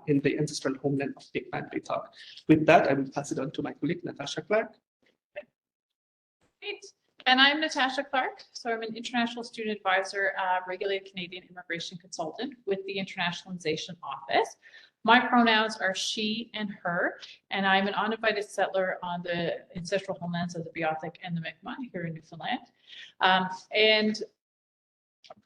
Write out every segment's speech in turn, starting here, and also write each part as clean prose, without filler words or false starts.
in the ancestral homeland of the family thought. With that, I will pass it on to my colleague, Natasha Clark. Great. And I'm Natasha Clark. So I'm an international student advisor, regulated Canadian immigration consultant with the Internationalization Office. My pronouns are she and her, and I'm an uninvited settler on the ancestral homelands of the Beothuk and the Mi'kmaq here in Newfoundland. And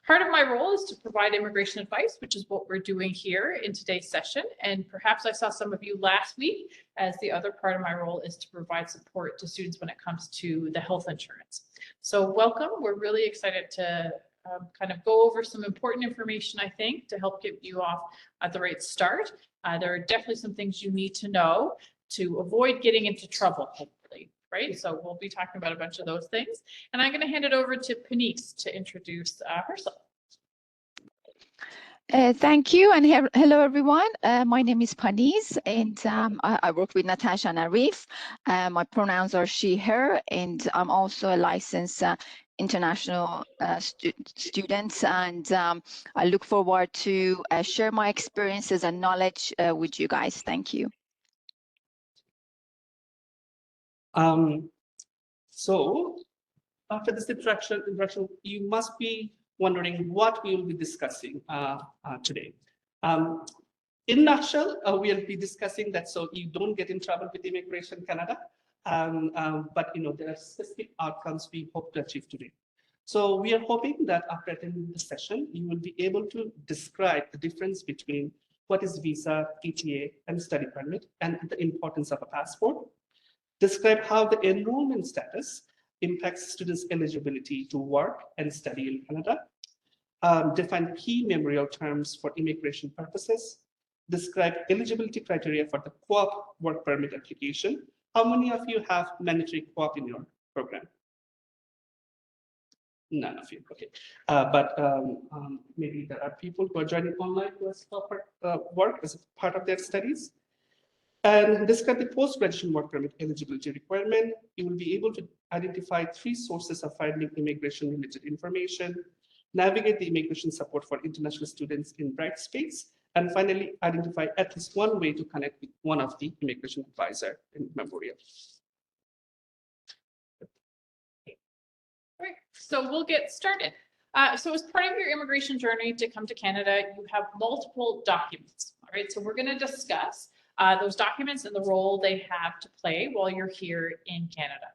part of my role is to provide immigration advice, which is what we're doing here in today's session. And perhaps I saw some of you last week, as the other part of my role is to provide support to students when it comes to the health insurance. So welcome. We're really excited to kind of go over some important information, I think, to help get you off at the right start. There are definitely some things you need to know to avoid getting into trouble, hopefully. Right, so we'll be talking about a bunch of those things, and I'm going to hand it over to Panisse to introduce herself. Thank you, and hello everyone. My name is Panisse, and I work with Natasha and Arif. My pronouns are she, her, and I'm also a licensed international student, and I look forward to share my experiences and knowledge with you guys. Thank you. So after this introduction, you must be wondering what we will be discussing today. In a nutshell, we'll be discussing that so you don't get in trouble with Immigration Canada, but there are specific outcomes we hope to achieve today. So we are hoping that after attending the session, you will be able to describe the difference between what is visa, ETA, and study permit, and the importance of a passport. Describe how the enrollment status impacts students' eligibility to work and study in Canada. Define key memorial terms for immigration purposes. Describe eligibility criteria for the co-op work permit application. How many of you have mandatory co-op in your program? None of you, okay. But maybe there are people who are joining online who has work as a part of their studies. And describe the post-graduation work permit eligibility requirement. You will be able to identify 3 sources of finding immigration-related information, navigate the immigration support for international students in Brightspace, and finally, identify at least one way to connect with one of the immigration advisor in Memorial. All right, so we'll get started. So as part of your immigration journey to come to Canada, you have multiple documents. All right, so we're going to discuss those documents and the role they have to play while you're here in Canada.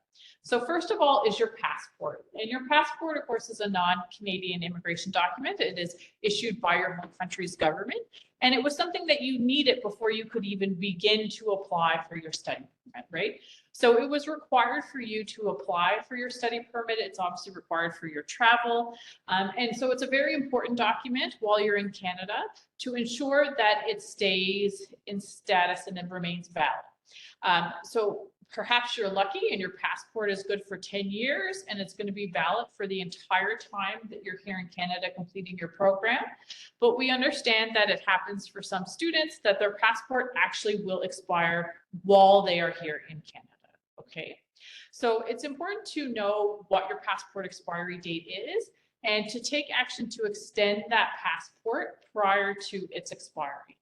So first of all is your passport. And your passport, of course, is a non-Canadian immigration document. It is issued by your home country's government. And it was something that you needed before you could even begin to apply for your study permit, right? So it was required for you to apply for your study permit. It's obviously required for your travel. And so it's a very important document while you're in Canada to ensure that it stays in status and it remains valid. So perhaps you're lucky and your passport is good for 10 years and it's going to be valid for the entire time that you're here in Canada completing your program. But we understand that it happens for some students that their passport actually will expire while they are here in Canada. Okay, so it's important to know what your passport expiry date is and to take action to extend that passport prior to its expiry.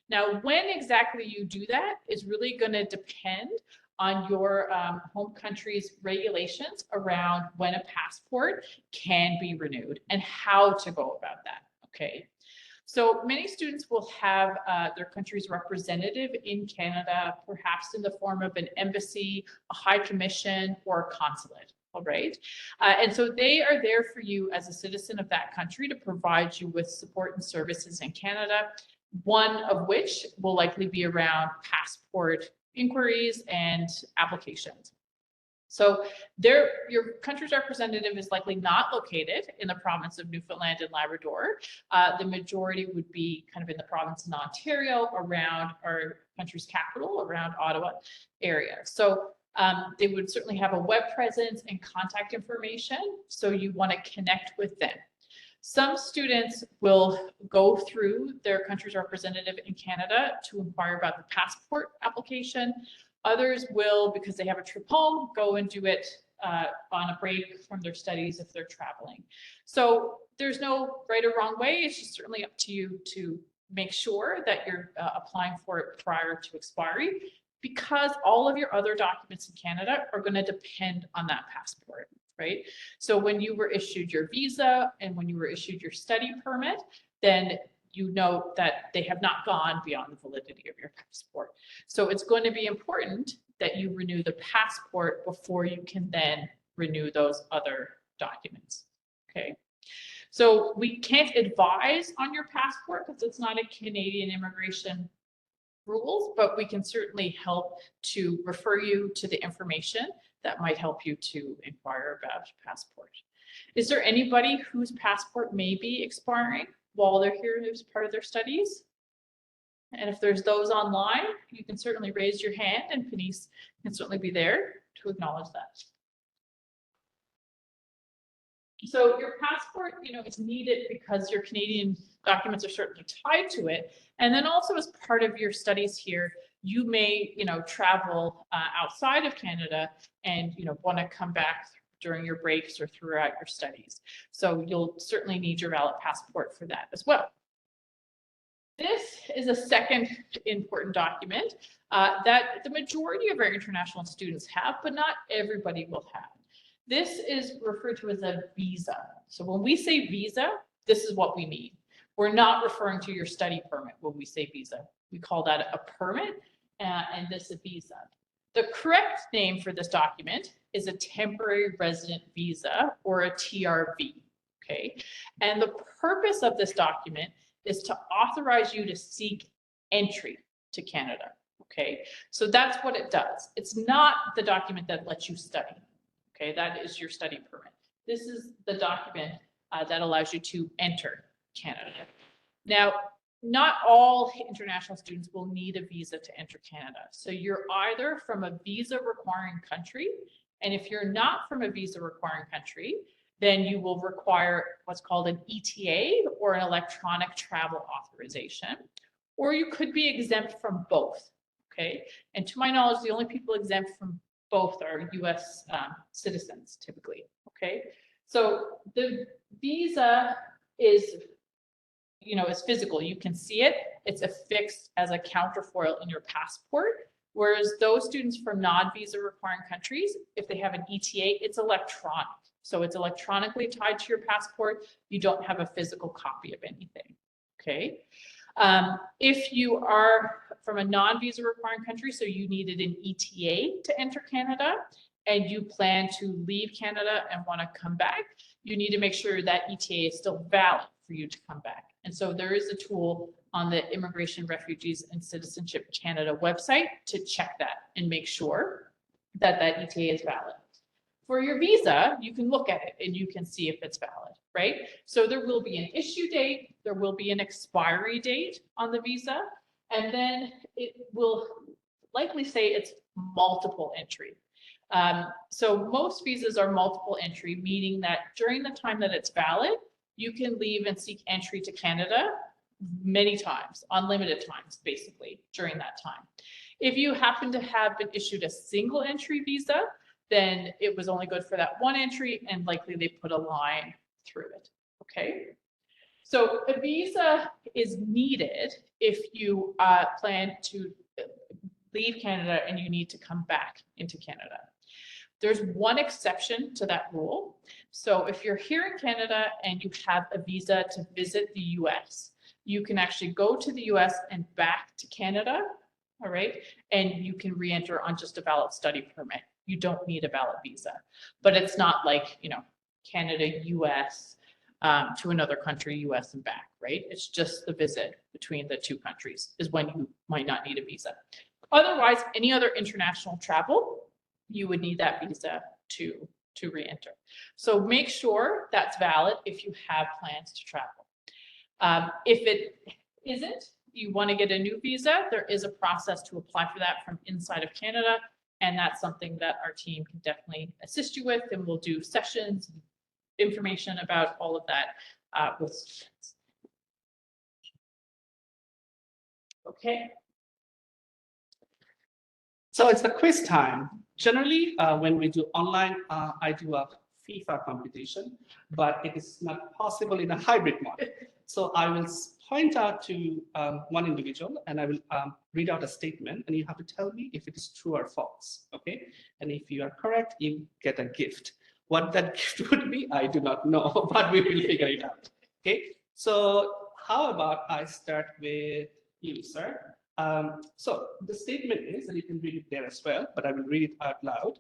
Now, when exactly you do that is really going to depend on your home country's regulations around when a passport can be renewed and how to go about that, okay? So many students will have their country's representative in Canada, perhaps in the form of an embassy, a high commission, or a consulate, all right? And so they are there for you as a citizen of that country to provide you with support and services in Canada, one of which will likely be around passport inquiries and applications. So your country's representative is likely not located in the province of Newfoundland and Labrador. The majority would be kind of in the province of Ontario, around our country's capital, around Ottawa area. So they would certainly have a web presence and contact information, so you want to connect with them. Some students will go through their country's representative in Canada to inquire about the passport application. Others will, because they have a trip home, go and do it on a break from their studies if they're traveling. So there's no right or wrong way. It's just certainly up to you to make sure that you're applying for it prior to expiry, because all of your other documents in Canada are going to depend on that passport, right? So when you were issued your visa and when you were issued your study permit, then you know that they have not gone beyond the validity of your passport. So it's going to be important that you renew the passport before you can then renew those other documents, okay? So we can't advise on your passport because it's not a Canadian immigration rules, but we can certainly help to refer you to the information that might help you to inquire about passport. Is there anybody whose passport may be expiring while they're here as part of their studies? And if there's those online, you can certainly raise your hand and Denise can certainly be there to acknowledge that. So your passport, is needed because your Canadian documents are certainly tied to it. And then also as part of your studies here, you may, travel outside of Canada and, want to come back during your breaks or throughout your studies. So you'll certainly need your valid passport for that as well. This is a second important document that the majority of our international students have, but not everybody will have. This is referred to as a visa. So when we say visa, this is what we mean. We're not referring to your study permit when we say visa. We call that a permit, and this is a visa. The correct name for this document is a temporary resident visa, or a TRV, okay? And the purpose of this document is to authorize you to seek entry to Canada, okay? So that's what it does. It's not the document that lets you study. Okay, that is your study permit. This is the document that allows you to enter Canada. Now, not all international students will need a visa to enter Canada. So you're either from a visa requiring country, and if you're not from a visa requiring country, then you will require what's called an ETA, or an electronic travel authorization, or you could be exempt from both, okay? And to my knowledge, the only people exempt from both are US citizens typically, okay? So the visa is, is physical. You can see it. It's affixed as a counterfoil in your passport. Whereas those students from non-visa requiring countries, if they have an ETA, it's electronic. So it's electronically tied to your passport. You don't have a physical copy of anything, okay? If you are from a non-visa requiring country, so you needed an ETA to enter Canada, and you plan to leave Canada and want to come back, you need to make sure that ETA is still valid for you to come back. And so there is a tool on the Immigration, Refugees, and Citizenship Canada website to check that and make sure that that ETA is valid. For your visa, you can look at it and you can see if it's valid, right? So there will be an issue date, there will be an expiry date on the visa, and then it will likely say it's multiple entry. So most visas are multiple entry, meaning that during the time that it's valid, you can leave and seek entry to Canada many times, unlimited times, basically, during that time. If you happen to have been issued a single entry visa, then it was only good for that one entry, and likely they put a line through it, okay? So a visa is needed if you plan to leave Canada and you need to come back into Canada. There's one exception to that rule. So if you're here in Canada and you have a visa to visit the US, you can actually go to the US and back to Canada, all right? And you can re-enter on just a valid study permit. You don't need a valid visa, but it's not like, Canada, US, to another country, US and back, right? It's just the visit between the two countries is when you might not need a visa. Otherwise, any other international travel, you would need that visa to re-enter. So make sure that's valid if you have plans to travel. If it isn't, you want to get a new visa, there is a process to apply for that from inside of Canada. And that's something that our team can definitely assist you with, and we'll do sessions, information about all of that with students. Okay. So it's a quiz time. Generally, when we do online, I do a FIFA competition, but it is not possible in a hybrid model. So I will point out to one individual, and I will read out a statement, and you have to tell me if it is true or false, okay? And if you are correct, you get a gift. What that gift would be, I do not know, but we will figure it out, okay? So how about I start with you, sir? So the statement is, and you can read it there as well, but I will read it out loud.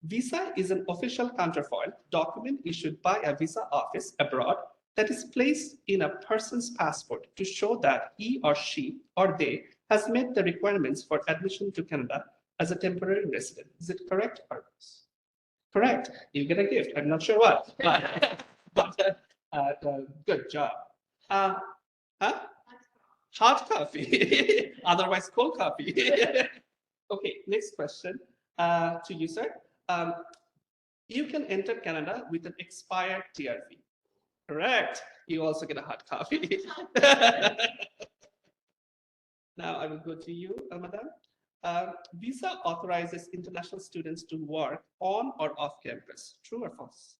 Visa is an official counterfoil document issued by a visa office abroad that is placed in a person's passport to show that he or she or they has met the requirements for admission to Canada as a temporary resident. Is it correct or false? Correct. You get a gift. I'm not sure what, but good job. Huh? Hot coffee, otherwise cold coffee. Okay, next question to you, sir. You can enter Canada with an expired TRV. Correct. You also get a hot coffee. Now I will go to you, madam. Visa authorizes international students to work on or off campus. True or false?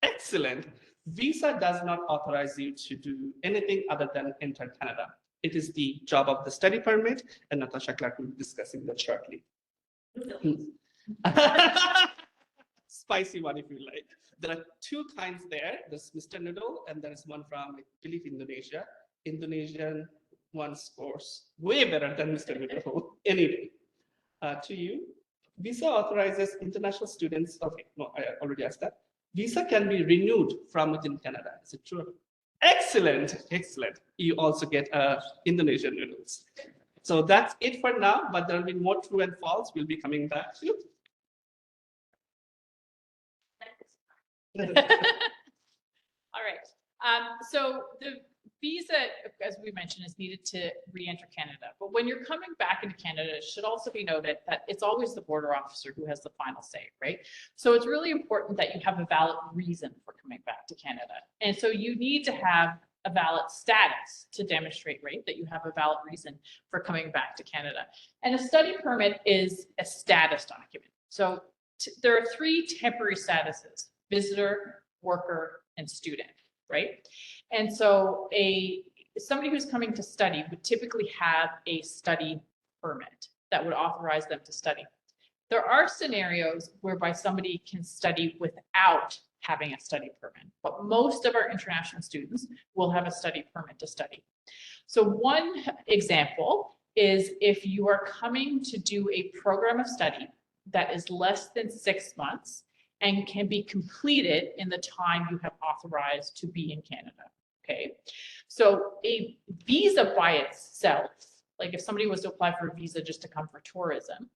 Excellent. Visa does not authorize you to do anything other than enter Canada. It is the job of the study permit, and Natasha Clark will be discussing that shortly. Spicy one if you like. There are two kinds there. There's Mr. Noodle, and there is one from, I believe, Indonesia. Indonesian one scores way better than Mr. Noodle. Anyway, to you, Visa authorizes international students. Okay, no, I already asked that. Visa can be renewed from within Canada. Is it true? Excellent, excellent. You also get Indonesian noodles. So that's it for now, but there will be more true and false. We'll be coming back to. All right. So the visa, as we mentioned, is needed to re-enter Canada. But when you're coming back into Canada, it should also be noted that it's always the border officer who has the final say, right? So it's really important that you have a valid reason for coming back to Canada. And so you need to have a valid status to demonstrate, right, that you have a valid reason for coming back to Canada. And a study permit is a status document. So there are three temporary statuses: visitor, worker, and student, right? And so somebody who's coming to study would typically have a study permit that would authorize them to study. There are scenarios whereby somebody can study without having a study permit, but most of our international students will have a study permit to study. So one example is if you are coming to do a program of study that is less than 6 months and can be completed in the time you have authorized to be in Canada, okay? So a visa by itself, like if somebody was to apply for a visa just to come for tourism,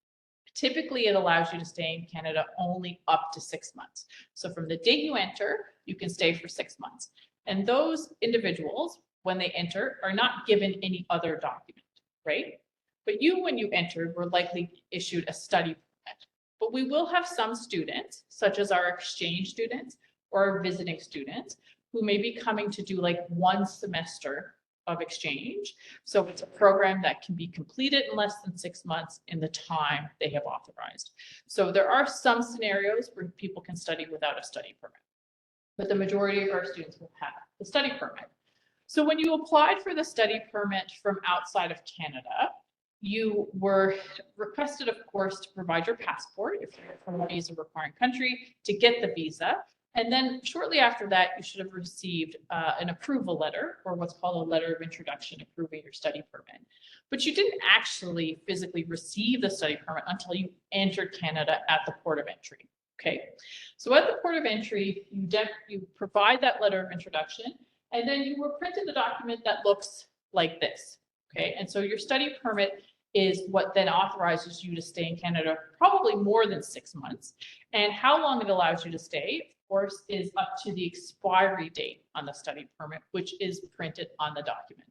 typically it allows you to stay in Canada only up to 6 months. So from the date you enter, you can stay for 6 months. And those individuals, when they enter, are not given any other document, right? But you, when you entered, were likely issued a study permit. But we will have some students, such as our exchange students or our visiting students, who may be coming to do like 1 semester of exchange. So it's a program that can be completed in less than 6 months in the time they have authorized. So there are some scenarios where people can study without a study permit, but the majority of our students will have the study permit. So when you applied for the study permit from outside of Canada, you were requested, of course, to provide your passport if you're from a visa requiring country to get the visa. And then shortly after that, you should have received an approval letter, or what's called a letter of introduction approving your study permit. But you didn't actually physically receive the study permit until you entered Canada at the port of entry. Okay, so at the port of entry, you provide that letter of introduction, and then you were printed a document that looks like this. Okay, and so your study permit is what then authorizes you to stay in Canada probably more than 6 months. And how long it allows you to stay, of course, is up to the expiry date on the study permit, which is printed on the document.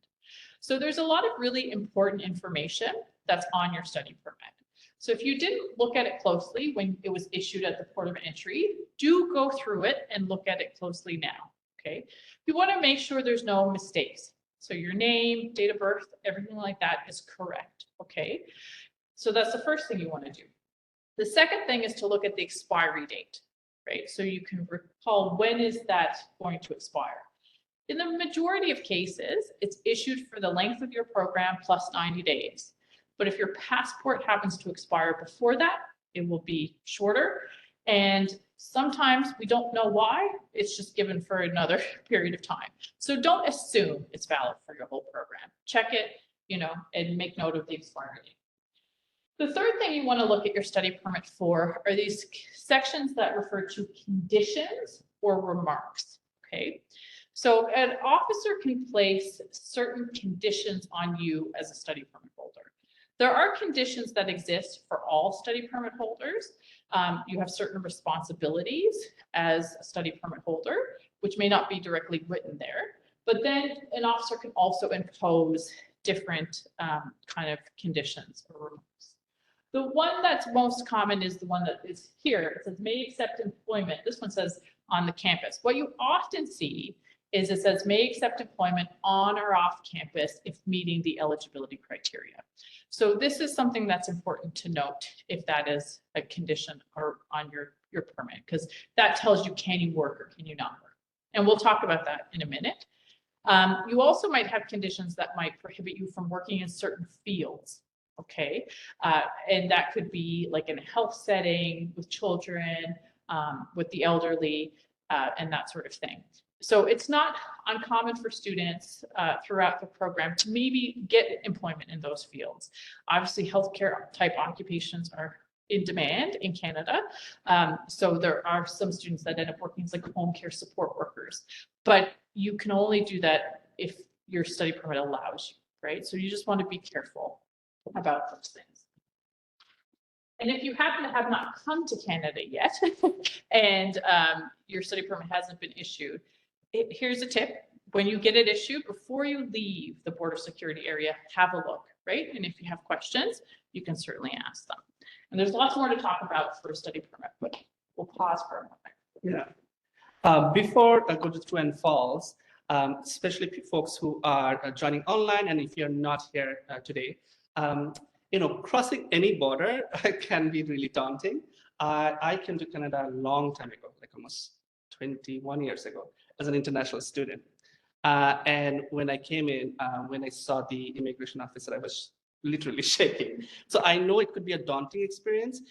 So there's a lot of really important information that's on your study permit. So if you didn't look at it closely when it was issued at the port of entry, do go through it and look at it closely now, okay? You want to make sure there's no mistakes. So your name, date of birth, everything like that is correct, okay? So that's the first thing you want to do. The second thing is to look at the expiry date, right? So you can recall when is that going to expire. In the majority of cases, it's issued for the length of your program plus 90 days. But if your passport happens to expire before that, it will be shorter. And sometimes we don't know why, it's just given for another period of time. So don't assume it's valid for your whole program. Check it, and make note of the expiry date. The third thing you want to look at your study permit for are these sections that refer to conditions or remarks, okay? So an officer can place certain conditions on you as a study permit holder. There are conditions that exist for all study permit holders. You have certain responsibilities as a study permit holder, which may not be directly written there, but then an officer can also impose different kind of conditions or remarks. The one that's most common is the one that is here. It says may accept employment. This one says on the campus. What you often see is it says may accept employment on or off campus if meeting the eligibility criteria. So this is something that's important to note if that is a condition or on your permit, because that tells you can you work or can you not work. And we'll talk about that in a minute. You also might have conditions that might prohibit you from working in certain fields. Okay, and that could be like in a health setting with children, with the elderly, and that sort of thing. So it's not uncommon for students throughout the program to maybe get employment in those fields. Obviously, healthcare type occupations are in demand in Canada. So there are some students that end up working as like home care support workers, but you can only do that if your study permit allows you, right? So you just want to be careful about those things. And if you happen to have not come to Canada yet and your study permit hasn't been issued, here's a tip. When you get it issued, before you leave the border security area, have a look, right? And if you have questions, you can certainly ask them. And there's lots more to talk about for a study permit, but we'll pause for a moment. Yeah. Before I go to True and False, especially folks who are joining online, and if you're not here today, crossing any border can be really daunting. I came to Canada a long time ago, like almost 21 years ago, as an international student. And when I came in, when I saw the immigration officer, I was literally shaking. So I know it could be a daunting experience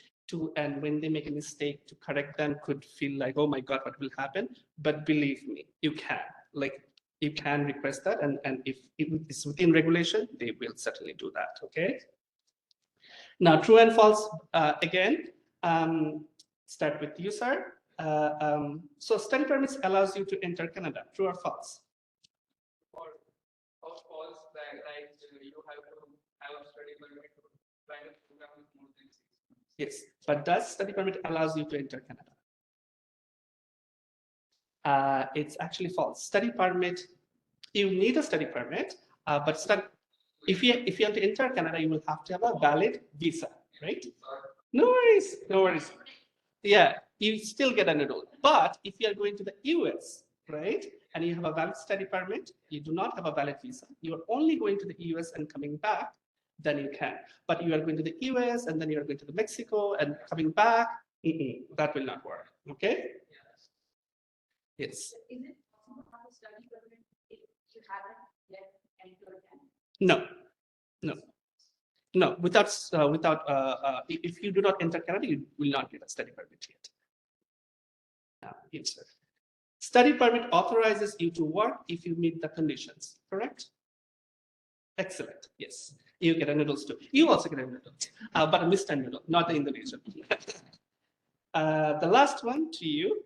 and when they make a mistake, to correct them could feel like, oh my God, what will happen? But believe me, you can. You can request that, and if it's within regulation, they will certainly do that, okay? Now, true and false, again, start with you, sir. So study permits allows you to enter Canada, true or false? Or false, like you have to have a study permit to plan a program with more than 6 months. Yes, but does study permit allows you to enter Canada? It's actually false. Study permit, you need a study permit, but if you want to enter Canada, you will have to have a valid visa, right? No worries, no worries. Yeah, you still get an enroll. But if you are going to the US, right, and you have a valid study permit, you do not have a valid visa, you are only going to the US and coming back, then you can. But you are going to the US and then you are going to the Mexico and coming back, that will not work, okay? Yes. Is it possible to have a study permit if you haven't yet entered Canada? No. If you do not enter Canada, you will not get a study permit yet. Yes, sir. Study permit authorizes you to work if you meet the conditions, correct? Excellent, yes. You get a noodles too. You also get a noodle, but a missed noodle, not the Indonesian. The last one to you.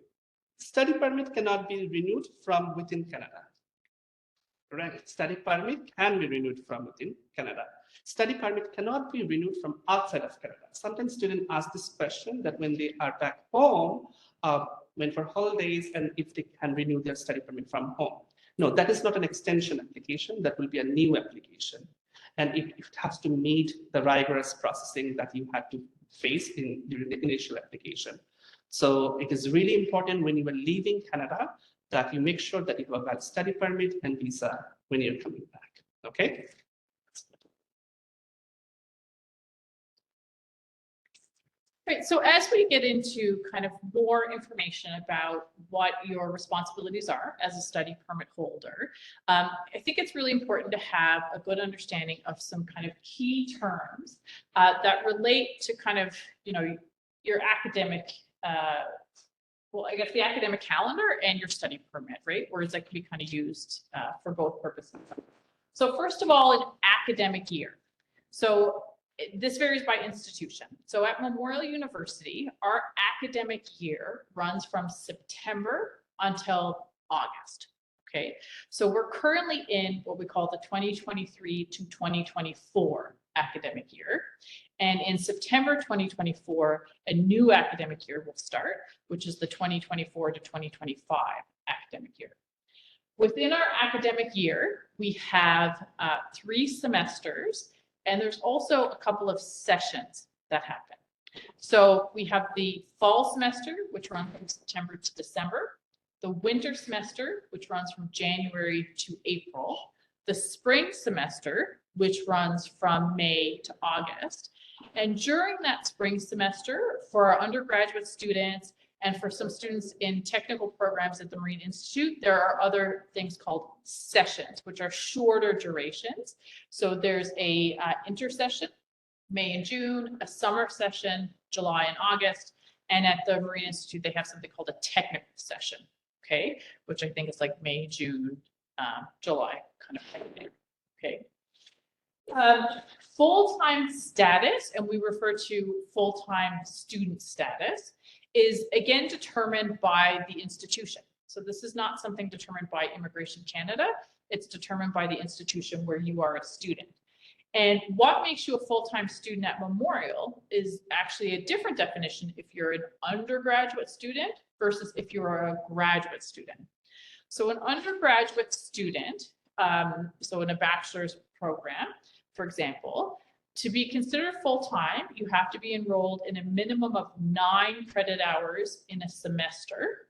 Study permit cannot be renewed from within Canada. Correct. Study permit can be renewed from within Canada. Study permit cannot be renewed from outside of Canada. Sometimes students ask this question that when they are back home, when for holidays, and if they can renew their study permit from home. No, that is not an extension application. That will be a new application. And it has to meet the rigorous processing that you had to face during the initial application. So it is really important when you are leaving Canada that you make sure that you have a valid study permit and visa when you're coming back, okay? Right, so as we get into kind of more information about what your responsibilities are as a study permit holder, I think it's really important to have a good understanding of some kind of key terms that relate to kind of, you know, your academic, well, I guess the academic calendar and your study permit, right? Words that can be kind of used for both purposes. So first of all, an academic year. So this varies by institution. So at Memorial University, our academic year runs from September until August. Okay, so we're currently in what we call the 2023 to 2024 academic year. And in September 2024, a new academic year will start, which is the 2024 to 2025 academic year. Within our academic year, we have 3 semesters. And there's also a couple of sessions that happen. So we have the fall semester, which runs from September to December, the winter semester, which runs from January to April, the spring semester, which runs from May to August. And during that spring semester, for our undergraduate students and for some students in technical programs at the Marine Institute, there are other things called sessions, which are shorter durations. So there's a intersession, May and June, a summer session, July and August. And at the Marine Institute, they have something called a technical session, okay? Which I think is like May, June, July kind of thing, okay? Full-time status, and we refer to full-time student status, is again determined by the institution. So this is not something determined by Immigration Canada. It's determined by the institution where you are a student. And what makes you a full-time student at Memorial is actually a different definition if you're an undergraduate student versus if you're a graduate student. So an undergraduate student, so in a bachelor's program, for example, to be considered full-time, you have to be enrolled in a minimum of 9 credit hours in a semester.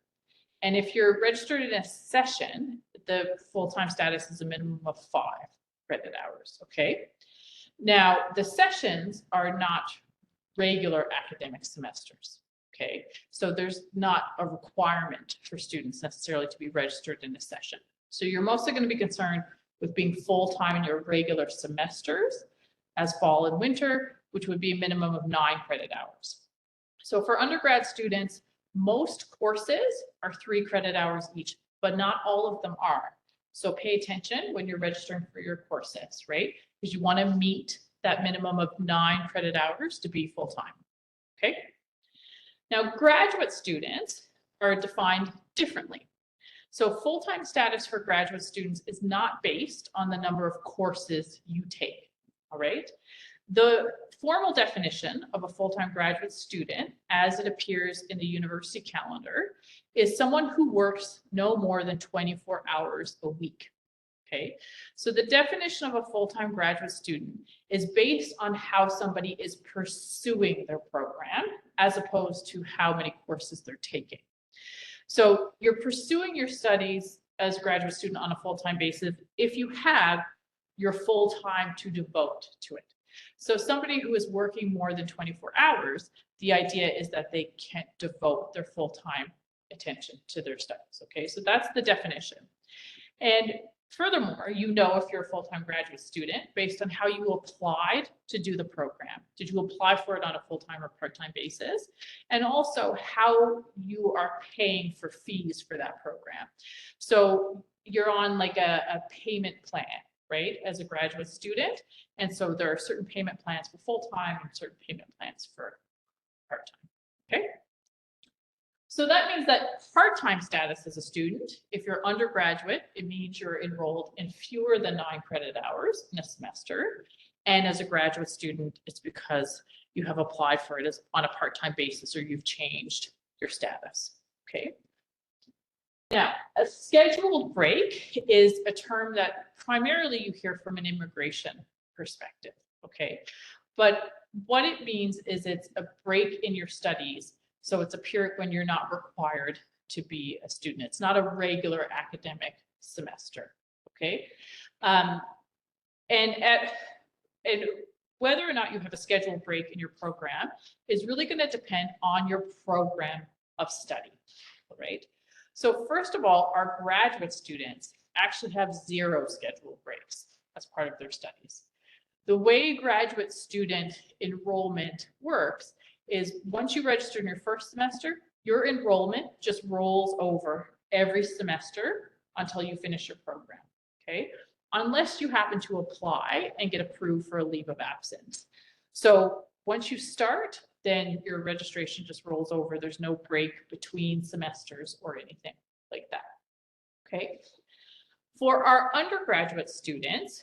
And if you're registered in a session, the full-time status is a minimum of 5 credit hours, okay? Now, the sessions are not regular academic semesters, okay? So there's not a requirement for students necessarily to be registered in a session. So you're mostly going to be concerned with being full-time in your regular semesters as fall and winter, which would be a minimum of 9 credit hours. So for undergrad students, most courses are 3 credit hours each, but not all of them are. So pay attention when you're registering for your courses, right? Because you want to meet that minimum of 9 credit hours to be full-time, okay? Now, graduate students are defined differently. So full-time status for graduate students is not based on the number of courses you take. All right. The formal definition of a full-time graduate student, as it appears in the university calendar, is someone who works no more than 24 hours a week. Okay. So the definition of a full-time graduate student is based on how somebody is pursuing their program, as opposed to how many courses they're taking. So you're pursuing your studies as a graduate student on a full-time basis if you have your full time to devote to it. So somebody who is working more than 24 hours, the idea is that they can't devote their full-time attention to their studies, okay? So that's the definition. And furthermore, you know if you're a full-time graduate student based on how you applied to do the program. Did you apply for it on a full-time or part-time basis? And also how you are paying for fees for that program. So you're on like a payment plan, right, as a graduate student. And so there are certain payment plans for full-time and certain payment plans for part-time, okay? So that means that part-time status as a student, if you're undergraduate, it means you're enrolled in fewer than 9 credit hours in a semester. And as a graduate student, it's because you have applied for it as on a part-time basis or you've changed your status, okay? Now, a scheduled break is a term that primarily you hear from an immigration perspective, okay? But what it means is it's a break in your studies. So it's a period when you're not required to be a student. It's not a regular academic semester, okay? And whether or not you have a scheduled break in your program is really going to depend on your program of study, right? So first of all, our graduate students actually have 0 scheduled breaks as part of their studies. The way graduate student enrollment works is once you register in your first semester, your enrollment just rolls over every semester until you finish your program, okay? Unless you happen to apply and get approved for a leave of absence. So once you start, then your registration just rolls over. There's no break between semesters or anything like that, okay? For our undergraduate students,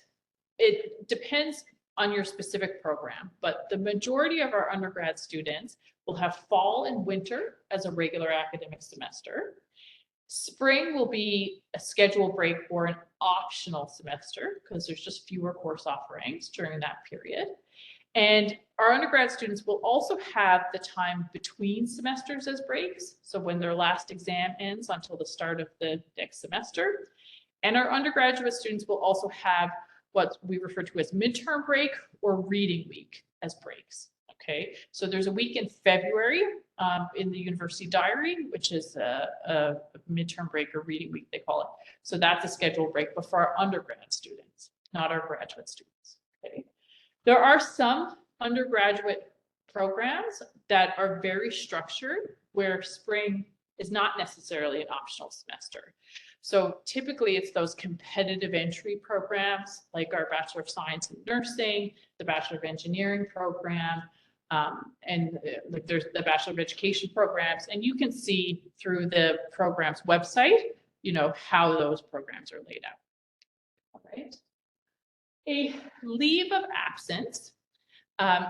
it depends on your specific program, but the majority of our undergrad students will have fall and winter as a regular academic semester. Spring will be a scheduled break or an optional semester because there's just fewer course offerings during that period. And our undergrad students will also have the time between semesters as breaks. So when their last exam ends until the start of the next semester. And our undergraduate students will also have what we refer to as midterm break or reading week as breaks. Okay, so there's a week in February in the university diary, which is a midterm break or reading week, they call it. So that's a scheduled break, but for our undergrad students, not our graduate students. Okay, there are some undergraduate programs that are very structured where spring is not necessarily an optional semester. So typically it's those competitive entry programs like our Bachelor of Science in Nursing, the Bachelor of Engineering program, and like there's the Bachelor of Education programs, and you can see through the program's website, you know, how those programs are laid out. All right. A leave of absence,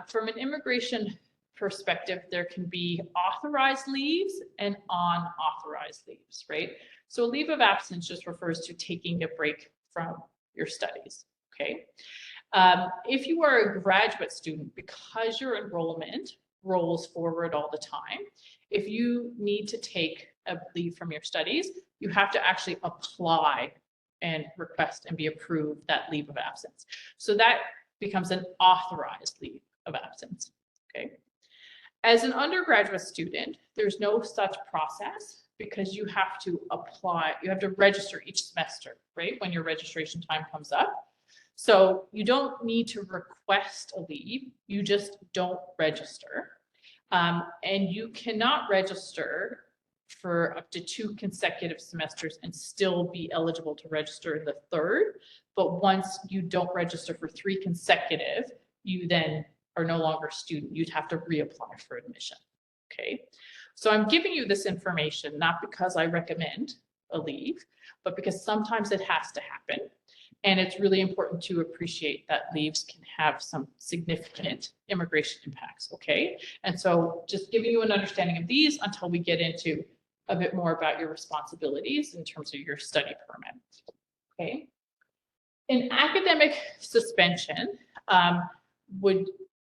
from an immigration perspective, there can be authorized leaves and unauthorized leaves, right? So a leave of absence just refers to taking a break from your studies, okay? If you are a graduate student, because your enrollment rolls forward all the time, if you need to take a leave from your studies, you have to actually apply and request and be approved that leave of absence. So that becomes an authorized leave of absence, okay? As an undergraduate student, there's no such process because you have to apply, you have to register each semester, right? When your registration time comes up. So you don't need to request a leave, you just don't register. And you cannot register for up to 2 consecutive semesters and still be eligible to register in the 3rd. But once you don't register for 3 consecutive, you then are no longer a student. You'd have to reapply for admission, okay? So I'm giving you this information, not because I recommend a leave, but because sometimes it has to happen. And it's really important to appreciate that leaves can have some significant immigration impacts, okay? And so just giving you an understanding of these until we get into a bit more about your responsibilities in terms of your study permit, okay? An academic suspension would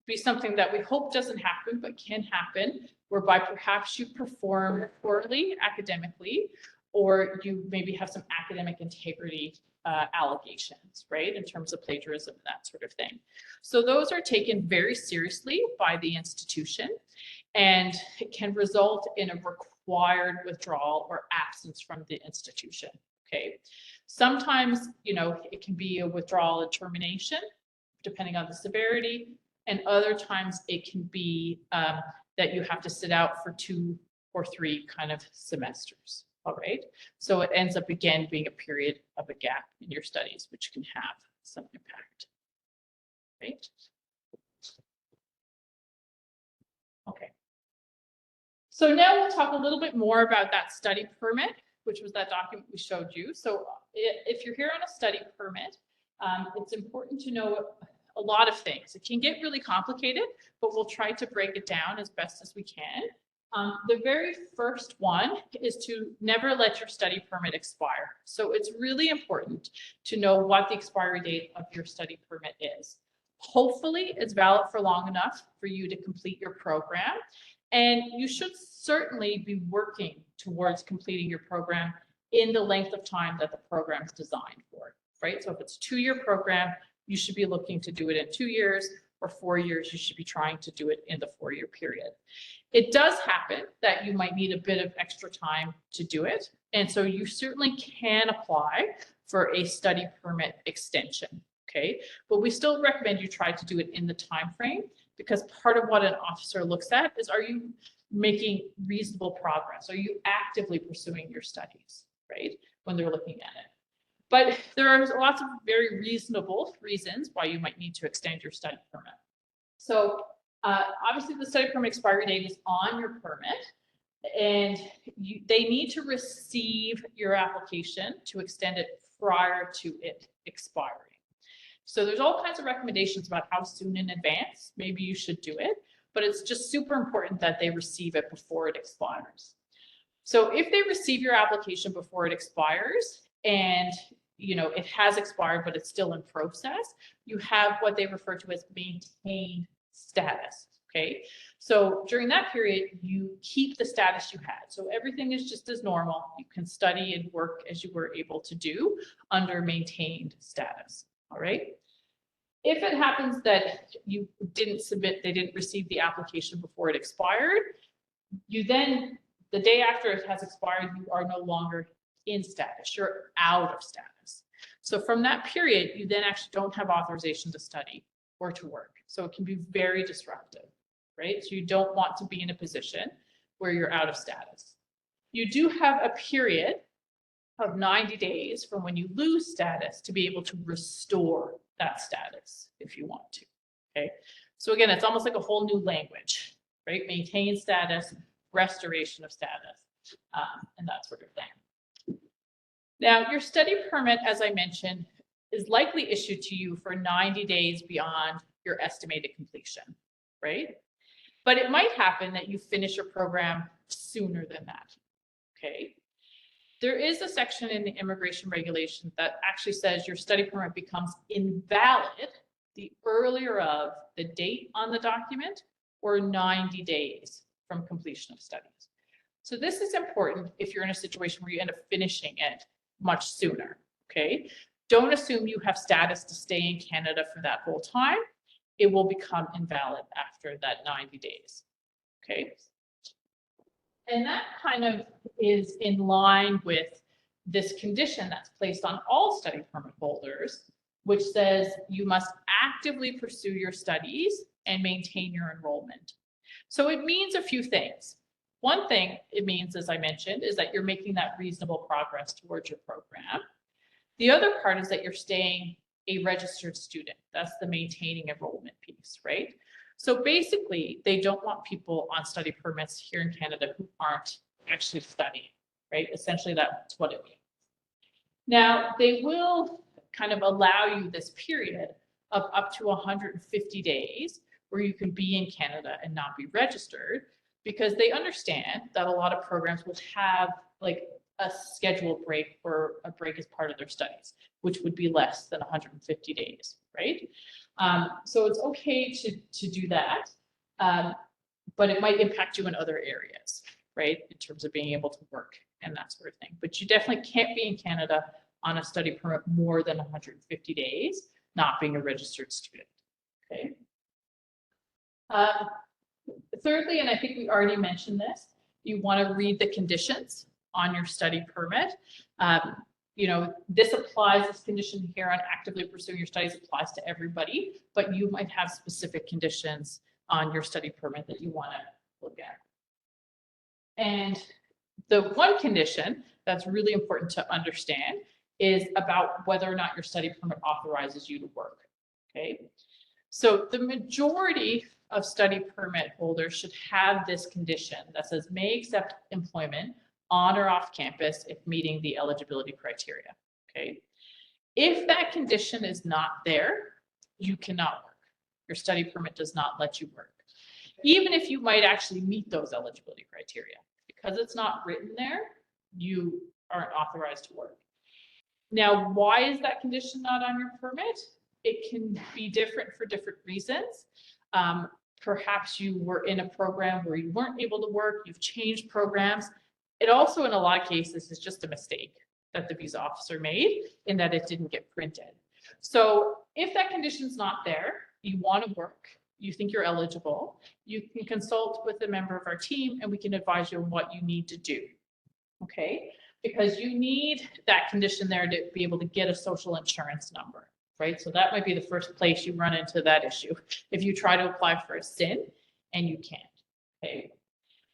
be something that we hope doesn't happen, but can happen, whereby perhaps you perform poorly academically, or you maybe have some academic integrity allegations, right, in terms of plagiarism and that sort of thing. So those are taken very seriously by the institution, and it can result in a required withdrawal or absence from the institution, okay? Sometimes, you know, it can be a withdrawal and termination, depending on the severity, and other times it can be that you have to sit out for 2 or 3 kind of semesters. All right, so it ends up again being a period of a gap in your studies, which can have some impact. Right? Okay. So now we'll talk a little bit more about that study permit, which was that document we showed you. So if you're here on a study permit, it's important to know a lot of things. It can get really complicated, but we'll try to break it down as best as we can. The very first one is to never let your study permit expire. So it's really important to know what the expiry date of your study permit is. Hopefully it's valid for long enough for you to complete your program. And you should certainly be working towards completing your program in the length of time that the program is designed for, right? So if it's a 2-year program, you should be looking to do it in 2 years. or 4 years, you should be trying to do it in the 4-year period. It does happen that you might need a bit of extra time to do it. And so you certainly can apply for a study permit extension, okay? But we still recommend you try to do it in the time frame, because part of what an officer looks at is, are you making reasonable progress? Are you actively pursuing your studies, right? When they're looking at it. But there are lots of very reasonable reasons why you might need to extend your study permit. So obviously the study permit expiry date is on your permit, and they need to receive your application to extend it prior to it expiring. So there's all kinds of recommendations about how soon in advance maybe you should do it, but it's just super important that they receive it before it expires. So if they receive your application before it expires, and it has expired but it's still in process, you have what they refer to as maintained status. Okay, so during that period you keep the status you had, so everything is just as normal. You can study and work as you were able to do under maintained status. All right, if it happens that you didn't submit, they didn't receive the application before it expired, you then, the day after it has expired, you are no longer in status, you're out of status. So from that period, you then actually don't have authorization to study or to work. So it can be very disruptive, right? So you don't want to be in a position where you're out of status. You do have a period of 90 days from when you lose status to be able to restore that status if you want to, okay? So again, it's almost like a whole new language, right? Maintain status, restoration of status, and that sort of thing. Now, your study permit, as I mentioned, is likely issued to you for 90 days beyond your estimated completion, right? But it might happen that you finish your program sooner than that, okay? There is a section in the immigration regulation that actually says your study permit becomes invalid the earlier of the date on the document or 90 days from completion of studies. So this is important if you're in a situation where you end up finishing it much sooner, okay? Don't assume you have status to stay in Canada for that whole time. It will become invalid after that 90 days, okay? And that kind of is in line with this condition that's placed on all study permit holders, which says you must actively pursue your studies and maintain your enrollment. So it means a few things. One thing it means, as I mentioned, is that you're making that reasonable progress towards your program. The other part is that you're staying a registered student. That's the maintaining enrollment piece, right? So basically, they don't want people on study permits here in Canada who aren't actually studying, right? Essentially, that's what it means. Now, they will kind of allow you this period of up to 150 days where you can be in Canada and not be registered, because they understand that a lot of programs will have like a scheduled break or a break as part of their studies, which would be less than 150 days, right? So it's okay to do that, but it might impact you in other areas, right? In terms of being able to work and that sort of thing. But you definitely can't be in Canada on a study permit more than 150 days, not being a registered student, okay? Thirdly, and I think we already mentioned this, you want to read the conditions on your study permit. This applies, this condition here on actively pursuing your studies applies to everybody, but you might have specific conditions on your study permit that you want to look at. And the one condition that's really important to understand is about whether or not your study permit authorizes you to work, okay? So the majority of study permit holders should have this condition that says may accept employment on or off campus if meeting the eligibility criteria, okay? If that condition is not there, you cannot work. Your study permit does not let you work, even if you might actually meet those eligibility criteria. Because it's not written there, you aren't authorized to work. Now, why is that condition not on your permit? It can be different for different reasons. Perhaps you were in a program where you weren't able to work, you've changed programs. It also, in a lot of cases, is just a mistake that the visa officer made in that it didn't get printed. So if that condition's not there, you want to work, you think you're eligible, you can consult with a member of our team and we can advise you on what you need to do. Okay, because you need that condition there to be able to get a social insurance number, right? So that might be the first place you run into that issue. If you try to apply for a SIN and you can't, okay?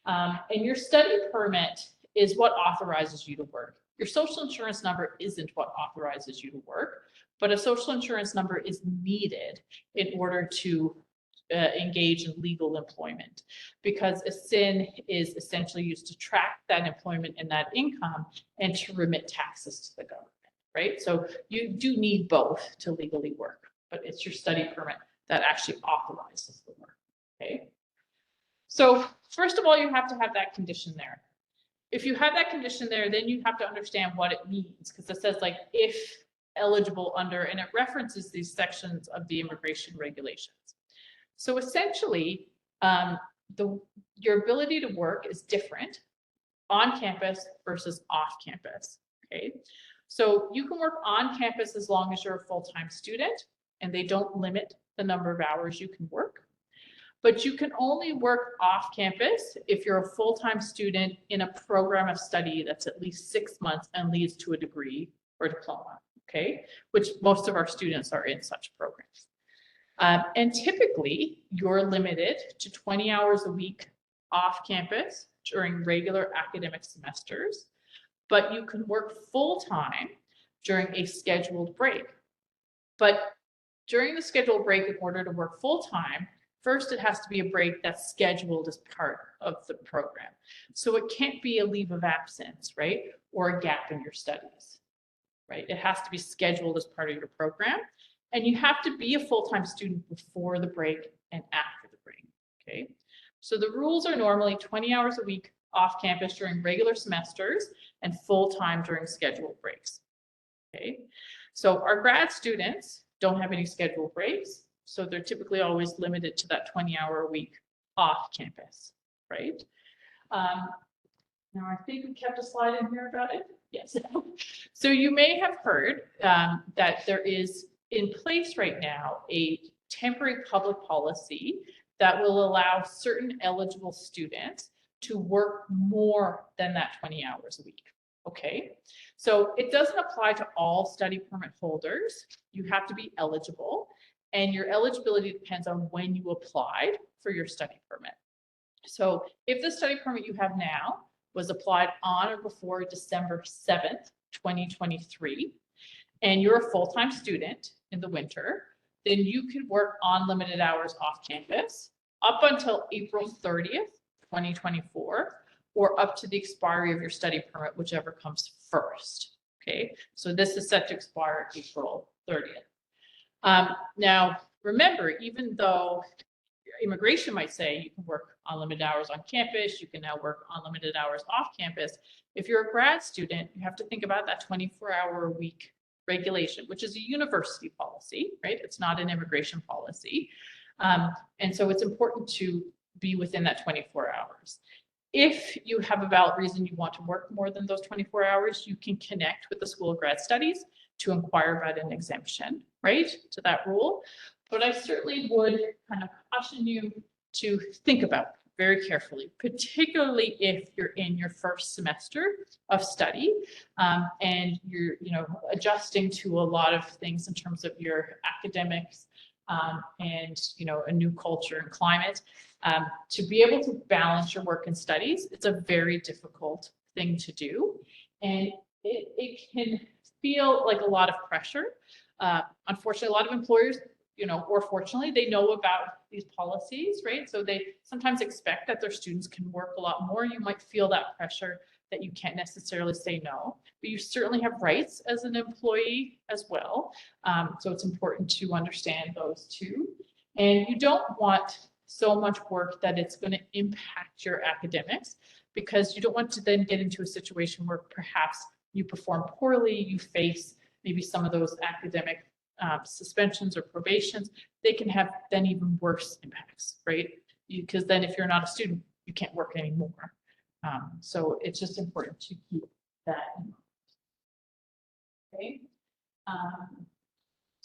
And your study permit is what authorizes you to work. Your social insurance number isn't what authorizes you to work, but a social insurance number is needed in order to engage in legal employment, because a SIN is essentially used to track that employment and that income and to remit taxes to the government, right? So you do need both to legally work, but it's your study permit that actually authorizes the work, okay? So first of all, you have to have that condition there. If you have that condition there, then you have to understand what it means, because it says like if eligible under, and it references these sections of the immigration regulations. So essentially, your ability to work is different on campus versus off campus, okay? So you can work on campus as long as you're a full-time student, and they don't limit the number of hours you can work. But you can only work off campus if you're a full-time student in a program of study that's at least 6 months and leads to a degree or diploma, okay? Which most of our students are in such programs. And typically, you're limited to 20 hours a week off campus during regular academic semesters, but you can work full-time during a scheduled break. But during the scheduled break, in order to work full-time, first it has to be a break that's scheduled as part of the program. So it can't be a leave of absence, right? Or a gap in your studies, right? It has to be scheduled as part of your program. And you have to be a full-time student before the break and after the break, okay? So the rules are normally 20 hours a week off campus during regular semesters and full-time during scheduled breaks, okay? So our grad students don't have any scheduled breaks, so they're typically always limited to that 20-hour a week off campus, right? Now I think we kept a slide in here about it. Yes. So you may have heard that there is in place right now a temporary public policy that will allow certain eligible students to work more than that 20 hours a week. Okay, so it doesn't apply to all study permit holders. You have to be eligible, and your eligibility depends on when you applied for your study permit. So if the study permit you have now was applied on or before December 7th, 2023, and you're a full-time student in the winter, then you can work unlimited hours off campus up until April 30th, 2024, or up to the expiry of your study permit, whichever comes first, okay? So this is set to expire April 30th. Now, remember, even though immigration might say you can work unlimited hours on campus, you can now work unlimited hours off campus, if you're a grad student, you have to think about that 24-hour-a-week regulation, which is a university policy, right? It's not an immigration policy. And so it's important to be within that 24 hours. If you have a valid reason you want to work more than those 24 hours, you can connect with the School of Grad Studies to inquire about an exemption, right, to that rule. But I certainly would kind of caution you to think about it very carefully, particularly if you're in your first semester of study and you're, adjusting to a lot of things in terms of your academics and, a new culture and climate. To be able to balance your work and studies, it's a very difficult thing to do. And it can feel like a lot of pressure. Unfortunately, a lot of employers, or fortunately, they know about these policies, right? So they sometimes expect that their students can work a lot more. You might feel that pressure that you can't necessarily say no, but you certainly have rights as an employee as well. So it's important to understand those too. And you don't want so much work that it's going to impact your academics, because you don't want to then get into a situation where perhaps you perform poorly, you face maybe some of those academic suspensions or probations. They can have then even worse impacts, right? Because then if you're not a student, you can't work anymore. So it's just important to keep that in mind. Okay.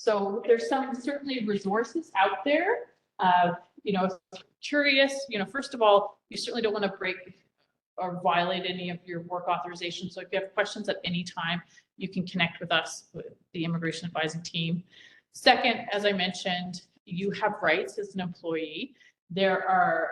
So there's some certainly resources out there. You know, if you're curious, you know, first of all, you certainly don't want to break or violate any of your work authorization. So if you have questions at any time, you can connect with us, with the immigration advising team. Second, as I mentioned, you have rights as an employee. There are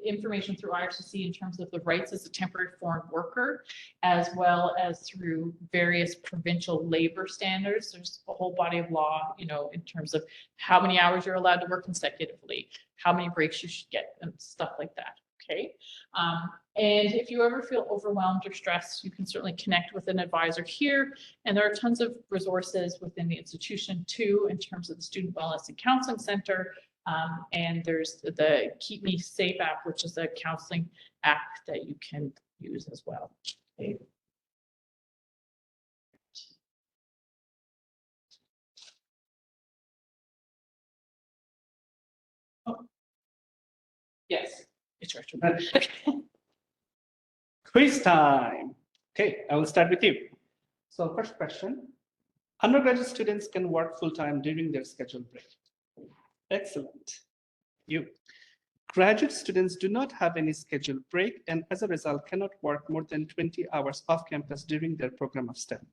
information through IRCC in terms of the rights as a temporary foreign worker, as well as through various provincial labor standards. There's a whole body of law, you know, in terms of how many hours you're allowed to work consecutively, how many breaks you should get, and stuff like that. Okay. And if you ever feel overwhelmed or stressed, you can certainly connect with an advisor here. And there are tons of resources within the institution too, in terms of the Student Wellness and Counseling Center. And there's the Keep Me Safe app, which is a counseling app that you can use as well. Okay. Oh. Yes, it's your turn. Quiz time. Okay, I will start with you. So first question, undergraduate students can work full-time during their scheduled break. Excellent. You. Graduate students do not have any scheduled break and as a result cannot work more than 20 hours off campus during their program of study.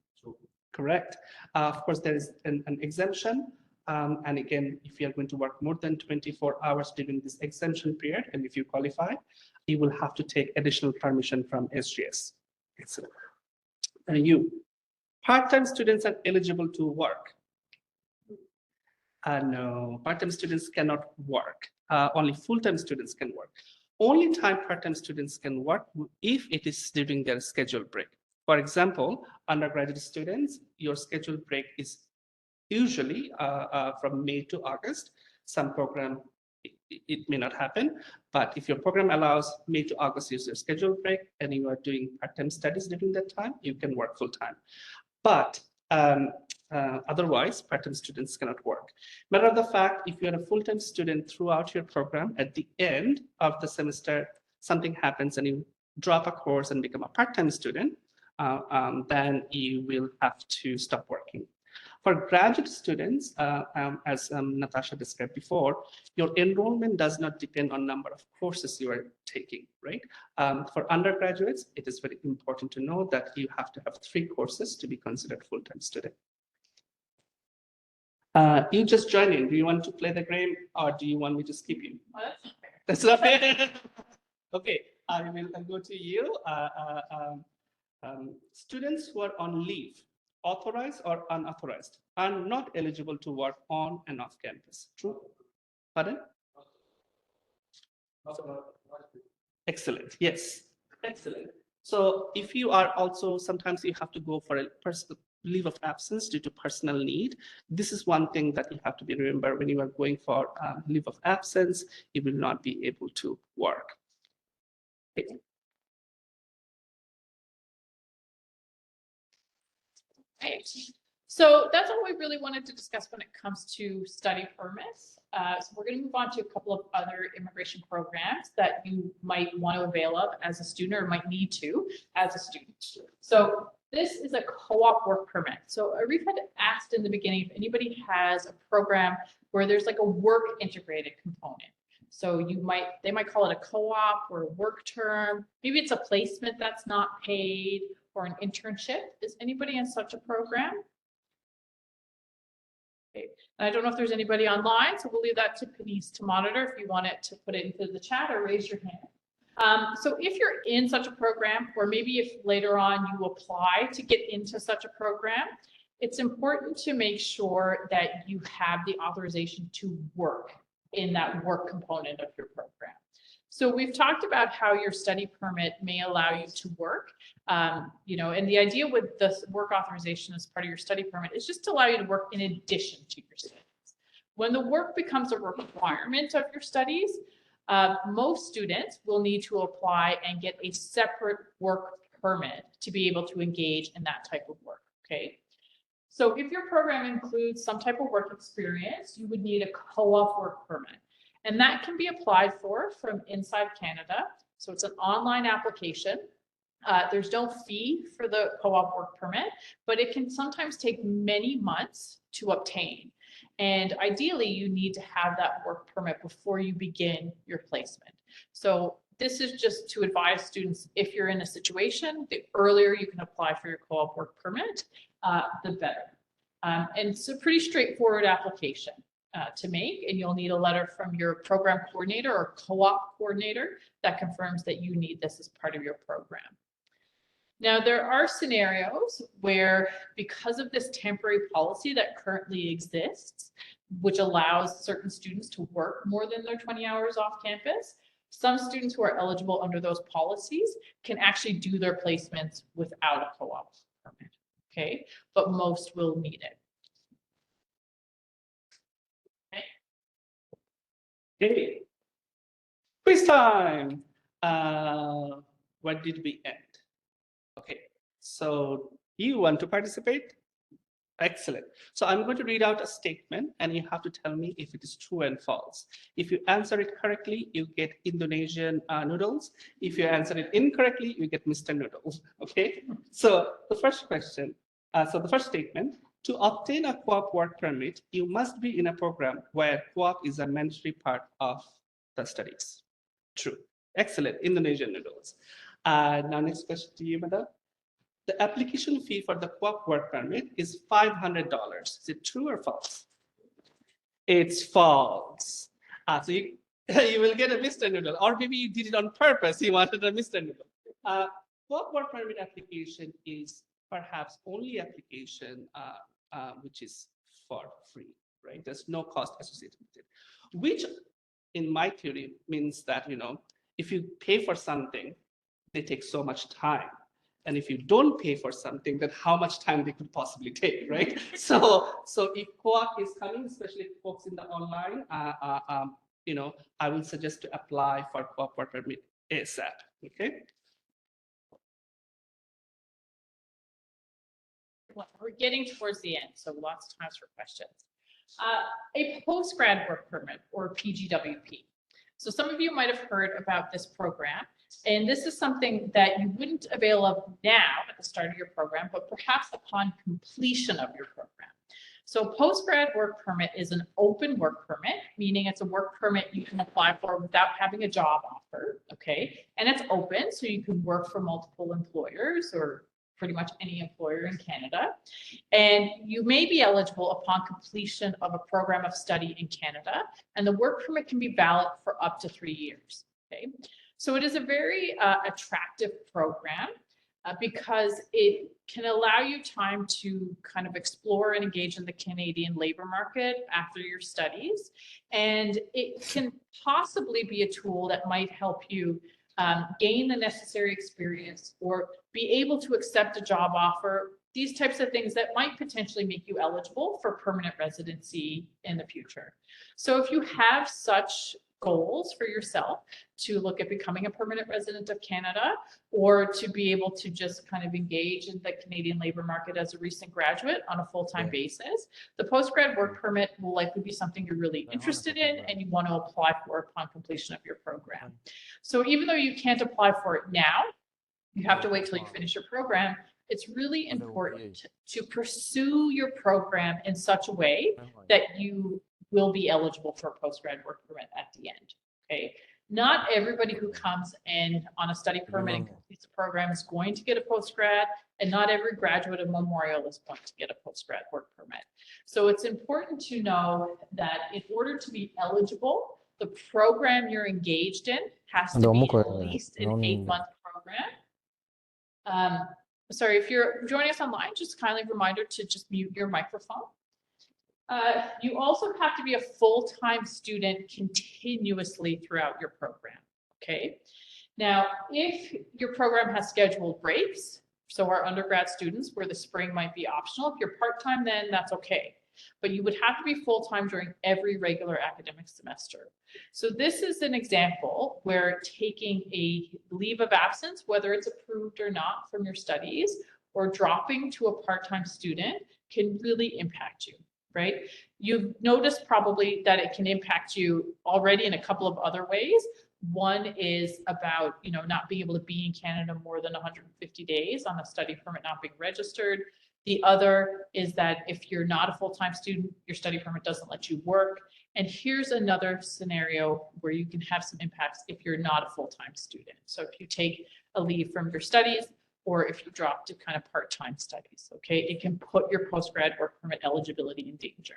Correct. Of course, there is an exemption. And again, if you are going to work more than 24 hours during this exemption period, and if you qualify, you will have to take additional permission from SGS. Excellent. And you, part-time students are eligible to work. No, part-time students cannot work. Only full-time students can work. Only time part-time students can work if it is during their scheduled break. For example, undergraduate students, your scheduled break is usually from May to August. Some program, it may not happen, but if your program allows May to August is your scheduled break and you are doing part-time studies during that time, you can work full-time. But otherwise, part-time students cannot work. Matter of the fact, if you're a full-time student throughout your program, at the end of the semester, something happens and you drop a course and become a part-time student, then you will have to stop working. For graduate students, as Natasha described before, your enrollment does not depend on number of courses you are taking, right? For undergraduates, it is very important to know that you have to have 3 courses to be considered full-time student. You just joined in. Do you want to play the game or do you want me to skip you? Oh, That's not fair. Okay, I'll go to you. Students who are on leave, authorized or unauthorized, are not eligible to work on and off campus. True? Pardon? Excellent. Yes. Excellent. So if you are also, sometimes you have to go for a personal leave of absence due to personal need. This is one thing that you have to be remember when you are going for leave of absence, you will not be able to work. Okay. Right. So that's all we really wanted to discuss when it comes to study permits. So we're going to move on to a couple of other immigration programs that you might want to avail of as a student or might need to as a student. So this is a co-op work permit. So Arif had asked in the beginning if anybody has a program where there's like a work integrated component. So they might call it a co-op or a work term. Maybe it's a placement that's not paid or an internship. Is anybody in such a program? Okay. And I don't know if there's anybody online, so we'll leave that to Denise to monitor if you want it to put it into the chat or raise your hand. So if you're in such a program, or maybe if later on you apply to get into such a program, it's important to make sure that you have the authorization to work in that work component of your program. So we've talked about how your study permit may allow you to work, you know, and the idea with the work authorization as part of your study permit is just to allow you to work in addition to your studies. When the work becomes a requirement of your studies, most students will need to apply and get a separate work permit to be able to engage in that type of work, okay? So if your program includes some type of work experience, you would need a co-op work permit. And that can be applied for from inside Canada. So it's an online application. There's no fee for the co-op work permit, but it can sometimes take many months to obtain. And ideally, you need to have that work permit before you begin your placement. So this is just to advise students, if you're in a situation, the earlier you can apply for your co-op work permit, the better. And it's a pretty straightforward application to make, and you'll need a letter from your program coordinator or co-op coordinator that confirms that you need this as part of your program. Now, there are scenarios where, because of this temporary policy that currently exists, which allows certain students to work more than their 20 hours off campus, some students who are eligible under those policies can actually do their placements without a co-op permit, okay? But most will need it. Okay. Quiz time. What did we end? Okay, so you want to participate? Excellent. So I'm going to read out a statement and you have to tell me if it is true and false. If you answer it correctly, you get Indonesian noodles. If you answer it incorrectly, you get Mr. Noodles. Okay, so the first question, the first statement, to obtain a co-op work permit, you must be in a program where co-op is a mandatory part of the studies. True. Excellent. Indonesian noodles. Now next question to you, madam. The application fee for the co-op work permit is $500. Is it true or false? It's false. So you, you will get a Mr. Noodle, or maybe you did it on purpose. You wanted a Mr. Noodle. Co-op work permit application is perhaps only application which is for free, right? There's no cost associated with it, which in my theory means that, you know, if you pay for something, they take so much time. And if you don't pay for something, then how much time they could possibly take, right? So if co-op is coming, especially folks in the online, you know, I will suggest to apply for co-op work permit ASAP, okay? Well, we're getting towards the end, so lots of times for questions. A post-grad work permit, or PGWP. So some of you might have heard about this program, and this is something that you wouldn't avail of now at the start of your program, but perhaps upon completion of your program. So post-grad work permit is an open work permit, meaning it's a work permit you can apply for without having a job offer, okay? And it's open, so you can work for multiple employers or pretty much any employer in Canada. And you may be eligible upon completion of a program of study in Canada, and the work permit can be valid for up to 3 years, okay? So it is a very attractive program because it can allow you time to kind of explore and engage in the Canadian labor market after your studies. And it can possibly be a tool that might help you gain the necessary experience or be able to accept a job offer, these types of things that might potentially make you eligible for permanent residency in the future. So if you have such goals for yourself to look at becoming a permanent resident of Canada, or to be able to just kind of engage in the Canadian labor market as a recent graduate on a full-time basis, the post-grad work permit will likely be something you're really interested in and you want to apply for upon completion of your program. So even though you can't apply for it now, you have to wait till you finish your program. It's really important to pursue your program in such a way that you will be eligible for a post-grad work permit at the end, okay? Not everybody who comes in on a study permit and completes the program is going to get a post-grad, and not every graduate of Memorial is going to get a post-grad work permit. So it's important to know that in order to be eligible, the program you're engaged in has to be at least an 8-month program. Sorry, if you're joining us online, just kindly reminder to just mute your microphone. You also have to be a full-time student continuously throughout your program, okay? Now, if your program has scheduled breaks, so our undergrad students where the spring might be optional, if you're part-time, then that's okay. But you would have to be full-time during every regular academic semester. So this is an example where taking a leave of absence, whether it's approved or not from your studies, or dropping to a part-time student can really impact you, right? You've noticed probably that it can impact you already in a couple of other ways. One is about, not being able to be in Canada more than 150 days on a study permit not being registered. The other is that if you're not a full-time student, your study permit doesn't let you work. And here's another scenario where you can have some impacts if you're not a full-time student. So if you take a leave from your studies, or if you drop to kind of part-time studies, okay, it can put your postgrad work permit eligibility in danger.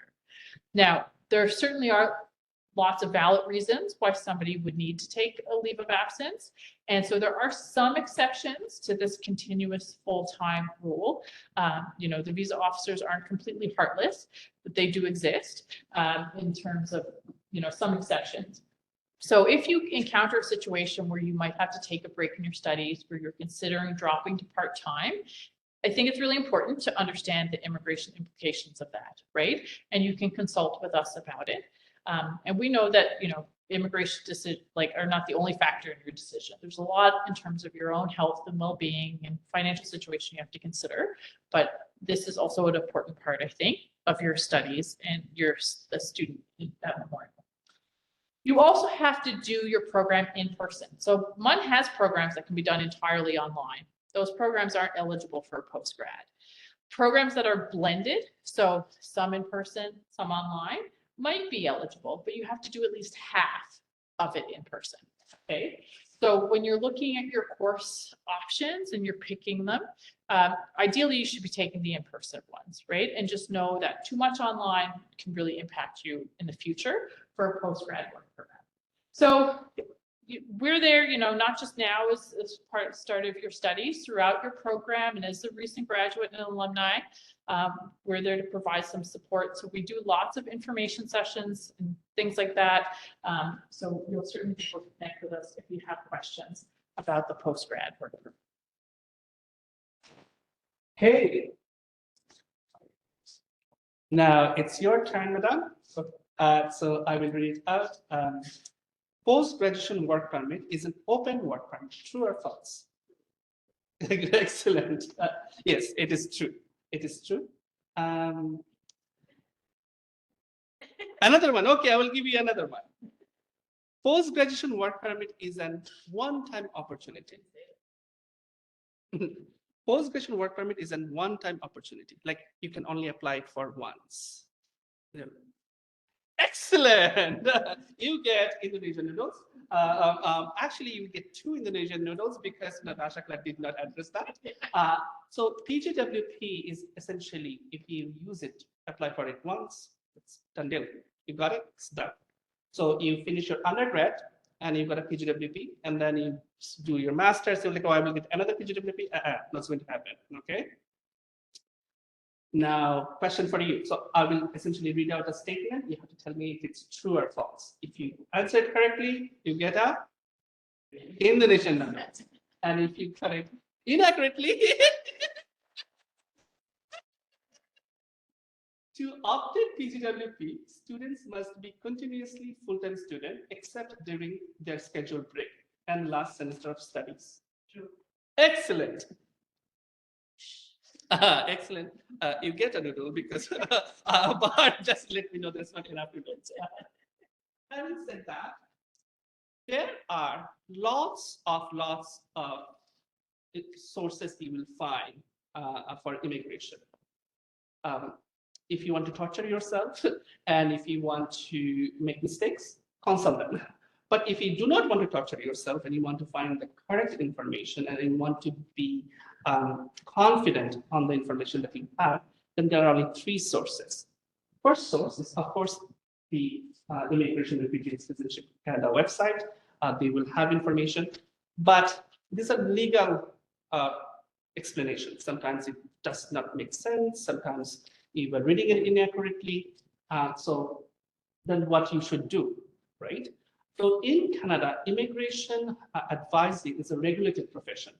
Now, there certainly are lots of valid reasons why somebody would need to take a leave of absence. And so there are some exceptions to this continuous full-time rule. The visa officers aren't completely heartless, but they do exist in terms of, some exceptions. So if you encounter a situation where you might have to take a break in your studies, where you're considering dropping to part-time, I think it's really important to understand the immigration implications of that, right? And you can consult with us about it. And we know that, immigration decisions are not the only factor in your decision. There's a lot in terms of your own health and well-being and financial situation you have to consider. But this is also an important part, I think, of your studies and you're a student at Memorial. You also have to do your program in person. So MUN has programs that can be done entirely online. Those programs aren't eligible for postgrad. Programs that are blended, so some in person, some online, might be eligible, but you have to do at least half of it in person, okay? So when you're looking at your course options and you're picking them, ideally you should be taking the in-person ones, right? And just know that too much online can really impact you in the future for a postgrad work program. So we're there, not just now as start of your studies, throughout your program, and as a recent graduate and alumni, we're there to provide some support. So we do lots of information sessions and things like that. So you'll certainly be able to connect with us if you have questions about the postgrad work program. Hey. Now it's your turn, madam. So I will read it out. Post-graduation work permit is an open work permit. True or false? Excellent. Yes, it is true. It is true. Another one. Okay, I will give you another one. Post-graduation work permit is an one-time opportunity. Post-graduation work permit is an one-time opportunity. Like you can only apply it for once. Yeah. Excellent. You get Indonesian noodles. Actually, you get 2 Indonesian noodles because Natasha Clark did not address that. So PGWP is essentially, if you use it, apply for it once, it's done deal. You got it, it's done. So you finish your undergrad and you got a PGWP, and then you do your master's. You're like, oh, I will get another PGWP. That's going to happen. Okay. Now, question for you. So I will essentially read out a statement. You have to tell me if it's true or false. If you answer it correctly, you get a Indonesian number. And if you correct inaccurately, to obtain PGWP, students must be continuously full-time student except during their scheduled break and last semester of studies. True. Excellent. Excellent. You get a noodle because, but just let me know there's not enough noodles. Having said that, there are lots of sources you will find for immigration. If you want to torture yourself and if you want to make mistakes, consult them. But if you do not want to torture yourself and you want to find the correct information and you want to be confident on the information that you have, then there are only 3 sources. First source is, of course, the Immigration and Refugee Citizenship Canada website. They will have information, but these are legal explanations. Sometimes it does not make sense. Sometimes you are reading it inaccurately. So then what you should do, right? So in Canada, immigration advising is a regulated profession.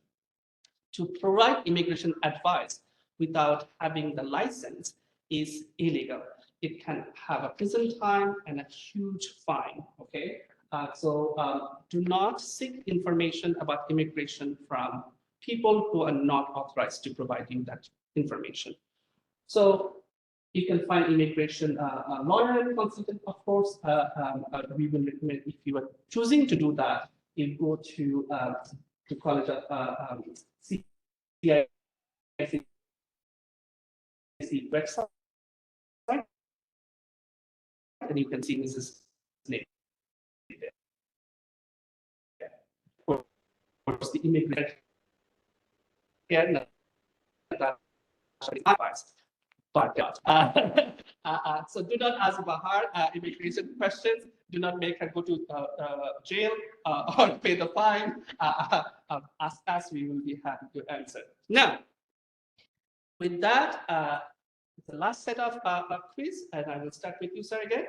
To provide immigration advice without having the license is illegal. It can have a prison time and a huge fine, okay? So do not seek information about immigration from people who are not authorized to provide you that information. So You can find immigration lawyer and consultant, of course. We will recommend if you are choosing to do that, you go to College of CIC website, and you can see Mrs. name there. Of course, the immigrant here, but so do not ask Bahar immigration questions. Do not make her go to jail or pay the fine. Ask us, we will be happy to answer. Now, with that, the last set of quiz, and I will start with you, sir, again.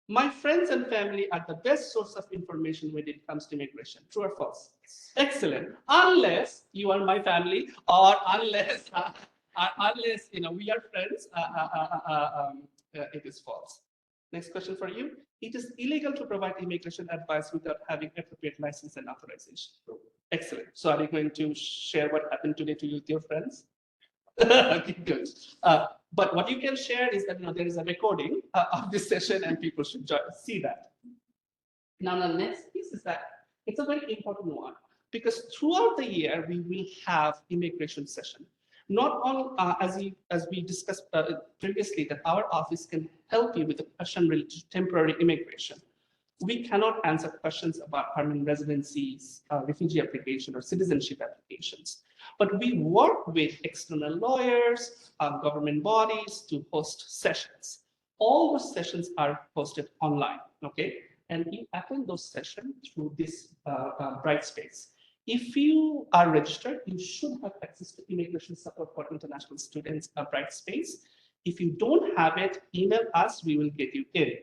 My friends and family are the best source of information when it comes to immigration. True or false? Excellent. Unless you are my family, or unless we are friends, it is false. Next question for you. It is illegal to provide immigration advice without having appropriate license and authorization. Excellent. So are you going to share what happened today to you with your friends? Okay, good. But what you can share is that there is a recording of this session, and people should see that. Now, the next piece is that it's a very important one, because throughout the year we will have immigration session. Not all, as we discussed previously, that our office can help you with the question related to temporary immigration. We cannot answer questions about permanent residencies, refugee application, or citizenship applications. But we work with external lawyers, government bodies to host sessions. All those sessions are posted online, okay? And you attend those sessions through this Brightspace. If you are registered, you should have access to immigration support for international students, Brightspace. If you don't have it, email us, we will get you in.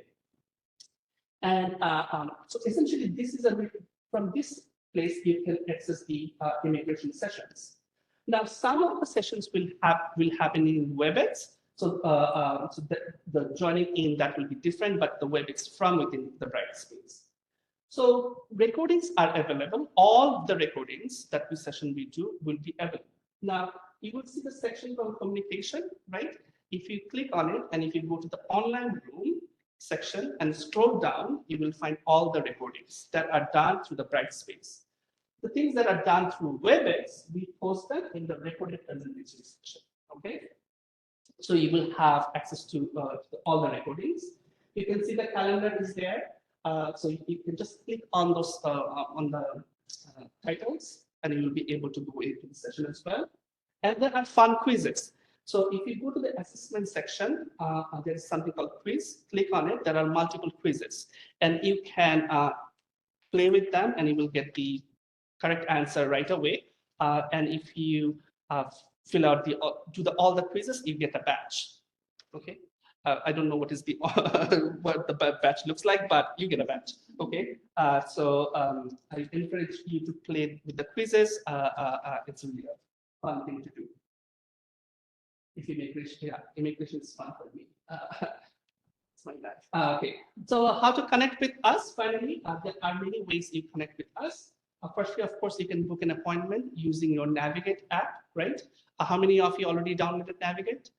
And so essentially, this is from this place you can access the immigration sessions. Now, some of the sessions will happen in WebEx. So, the joining in that will be different, but the WebEx from within the Brightspace. So recordings are available. All the recordings that the session we do will be available. Now, you will see the section called communication, right? If you click on it, and if you go to the online room section and scroll down, you will find all the recordings that are done through the Brightspace. The things that are done through WebEx, we post them in the recorded presentation section, okay? So you will have access to all the recordings. You can see the calendar is there. So you can just click on those on the titles, and you will be able to go into the session as well. And there are fun quizzes. So if you go to the assessment section, there is something called quiz. Click on it. There are multiple quizzes, and you can play with them, and you will get the correct answer right away. And if you fill out all the quizzes, you get a badge. Okay. I don't know what is the what the badge looks like, but you get a badge. Okay. So I encourage you to play with the quizzes. It's really a fun thing to do. If immigration is fun for me. It's my life. Okay. So how to connect with us? Finally, there are many ways you connect with us. Firstly, of course, you can book an appointment using your Navigate app, right? How many of you already downloaded Navigate?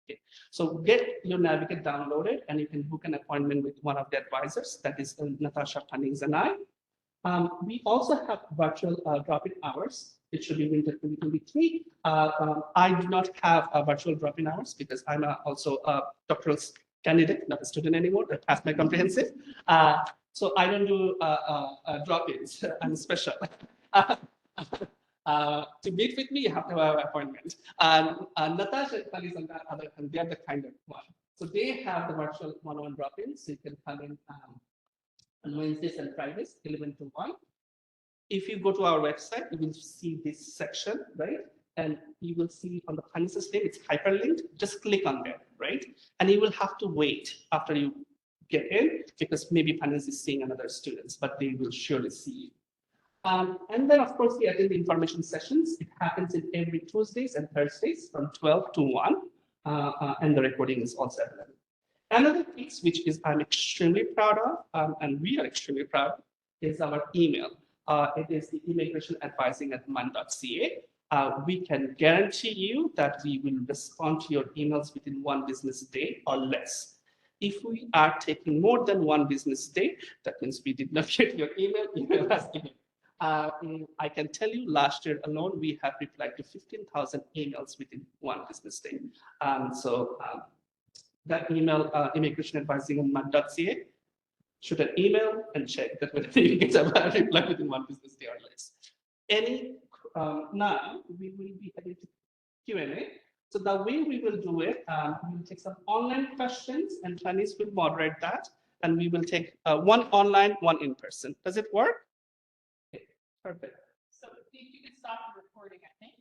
Okay. So get your Navigate downloaded, and you can book an appointment with one of the advisors. That is Natasha, Panings, and I. We also have virtual drop-in hours. It should be winter 2023. I do not have virtual drop-in hours because I'm also a doctoral candidate, not a student anymore. I passed my comprehensive. So I don't do drop-ins. I'm special. To meet with me, you have to have an appointment. Natasha and Khalis, on the other hand, they are the kind of one. So they have the virtual one-on-one drop-ins. So you can come in on Wednesdays and Fridays, 11 to 1. If you go to our website, you will see this section, right? And you will see on the Khalis' name, it's hyperlinked. Just click on there, right? And you will have to wait after you get in, because maybe Khalis is seeing another students, but they will surely see you. And then, of course, we attend the information sessions. It happens in every Tuesdays and Thursdays from 12 to 1, and the recording is also available. Another piece, which is I'm extremely proud of, and we are extremely proud, is our email. It is the immigration advising@man.ca. We can guarantee you that we will respond to your emails within 1 business day or less. If we are taking more than 1 business day, that means we did not get your email us again. I can tell you last year alone, we have replied to 15,000 emails within 1 business day. That email, immigration@barzingham.ca, shoot an email and check that whether you get a reply within 1 business day or less. Now we will be heading to Q&A. So the way we will do it, we will take some online questions and Tanis will moderate that. And we will take 1 online, 1 in person. Does it work? Okay, perfect. So you can stop the recording, I think.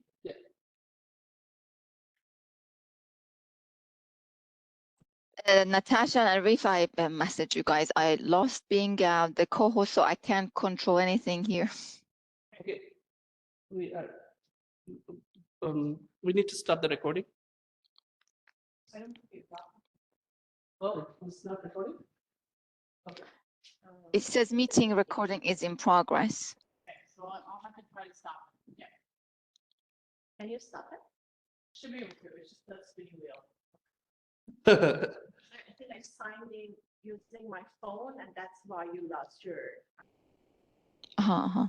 Yeah. Natasha and Arif, I messaged you guys. I lost being the co-host, so I can't control anything here. Okay. We need to stop the recording. I don't think it's off. Oh, it's not recording? Okay. It says meeting recording is in progress. Okay, so I'll have to try to stop. Yeah, Can you stop it? should be able to, it's just the spinning wheel. I think I signed in using my phone and that's why you lost your. Uh-huh.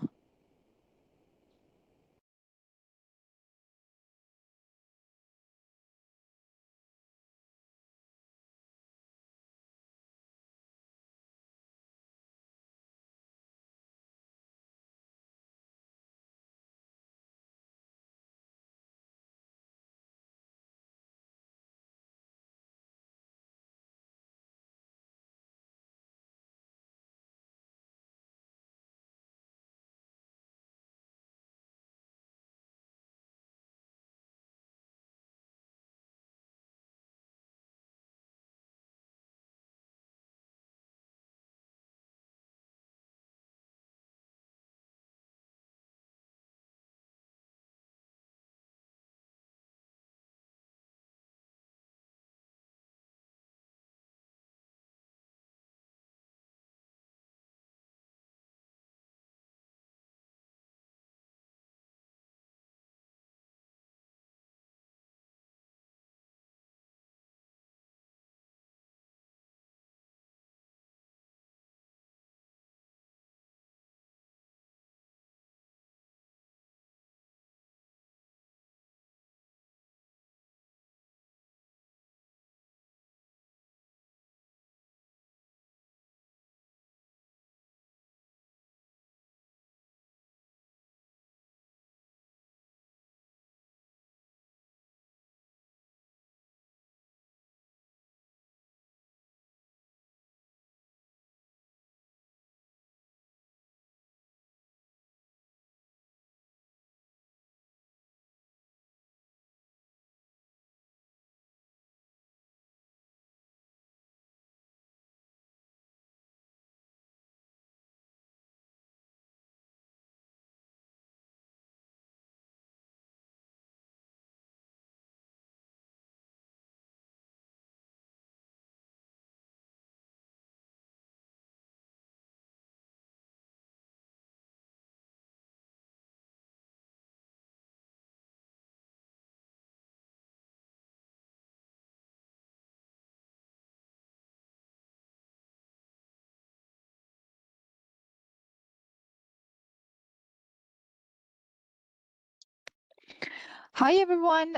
Hi, everyone.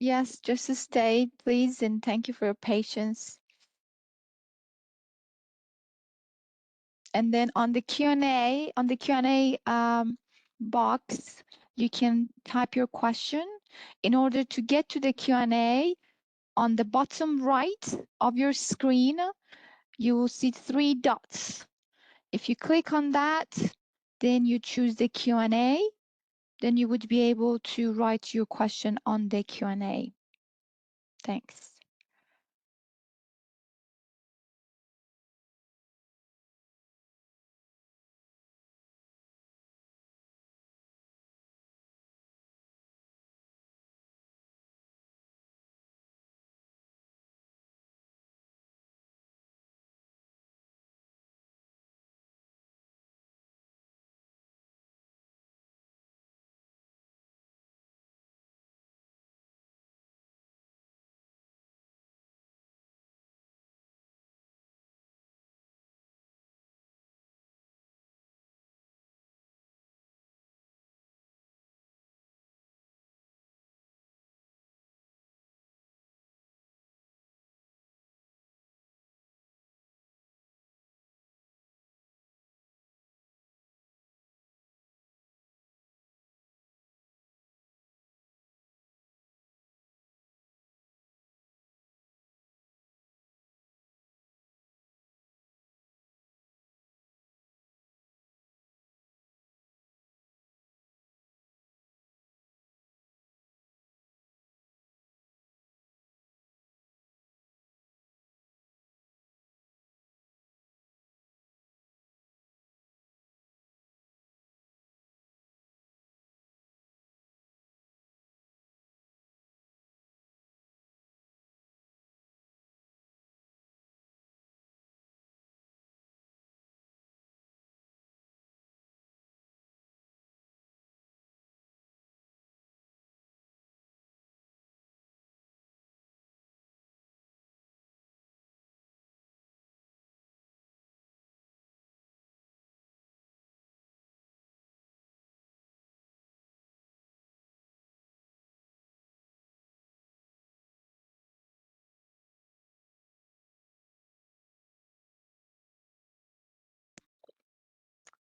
Yes, just to stay, please, and thank you for your patience. And then on the Q&A, box, you can type your question. In order to get to the Q&A, on the bottom right of your screen, you will see 3 dots. If you click on that, then you choose the Q&A, then you would be able to write your question on the Q&A. Thanks.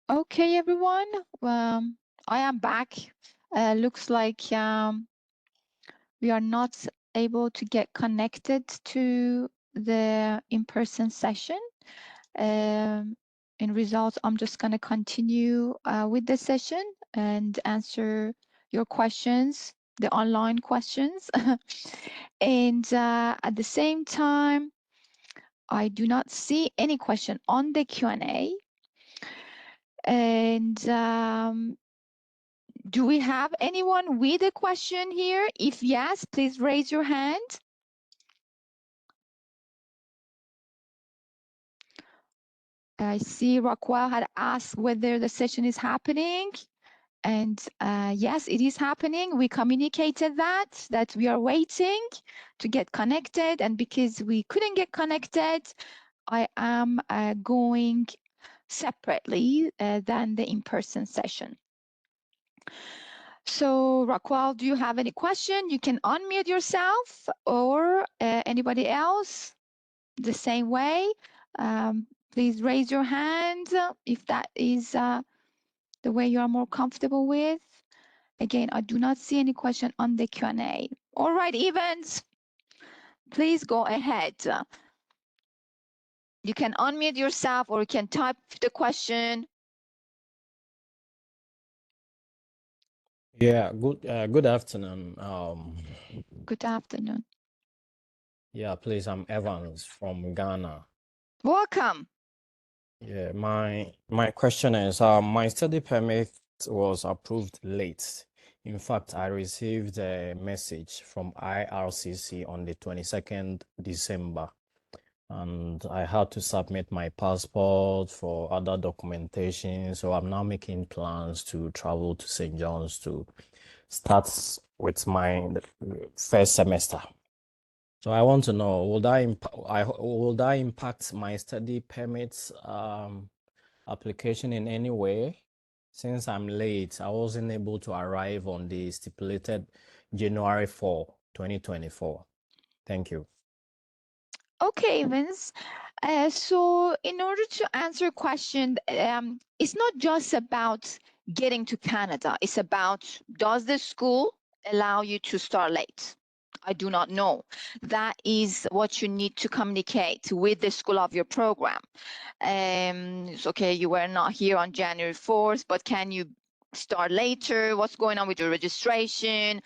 Okay, everyone. I am back. Looks like we are not able to get connected to the in-person session. In results, I'm just going to continue with the session and answer your questions, the online questions. And at the same time, I do not see any question on the Q&A. And do we have anyone with a question here? If yes, please raise your hand. I see Rockwell had asked whether the session is happening. And yes, it is happening. We communicated that we are waiting to get connected. And because we couldn't get connected, I am going separately than the in-person session. So Rockwell, do you have any question? You can unmute yourself, or anybody else the same way. Please raise your hand if that is the way you are more comfortable with. Again, I do not see any question on the Q&A. All right, Evans, please go ahead. You can unmute yourself or you can type the question. Yeah, good afternoon. Good afternoon. Yeah, please, I'm Evans from Ghana. Welcome. Yeah, my question is, my study permit was approved late. In fact, I received a message from IRCC on the 22nd December, and I had to submit my passport for other documentation. So I'm now making plans to travel to St. John's to start with my first semester. So I want to know, will that impact my study permits application in any way? Since I'm late, I wasn't able to arrive on the stipulated January 4, 2024. Thank you. Okay, Vince. So in order to answer your question, it's not just about getting to Canada. It's about, does the school allow you to start late? I do not know. That is what you need to communicate with the school of your program. It's okay, you were not here on January 4th, but can you start later? What's going on with your registration?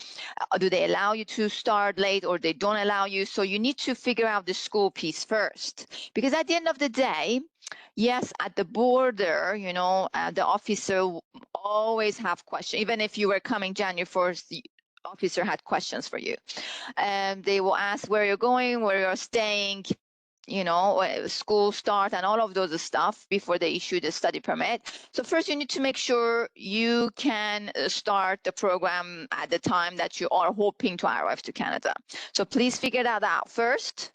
Do they allow you to start late or they don't allow you? So you need to figure out the school piece first, because at the end of the day, yes, at the border, you know, the officer always have questions. Even if you were coming January 1st, the officer had questions for you. And they will ask where you're going, where you're staying, you know, school start and all of those stuff before they issue the study permit. So first you need to make sure you can start the program at the time that you are hoping to arrive to Canada. So please figure that out first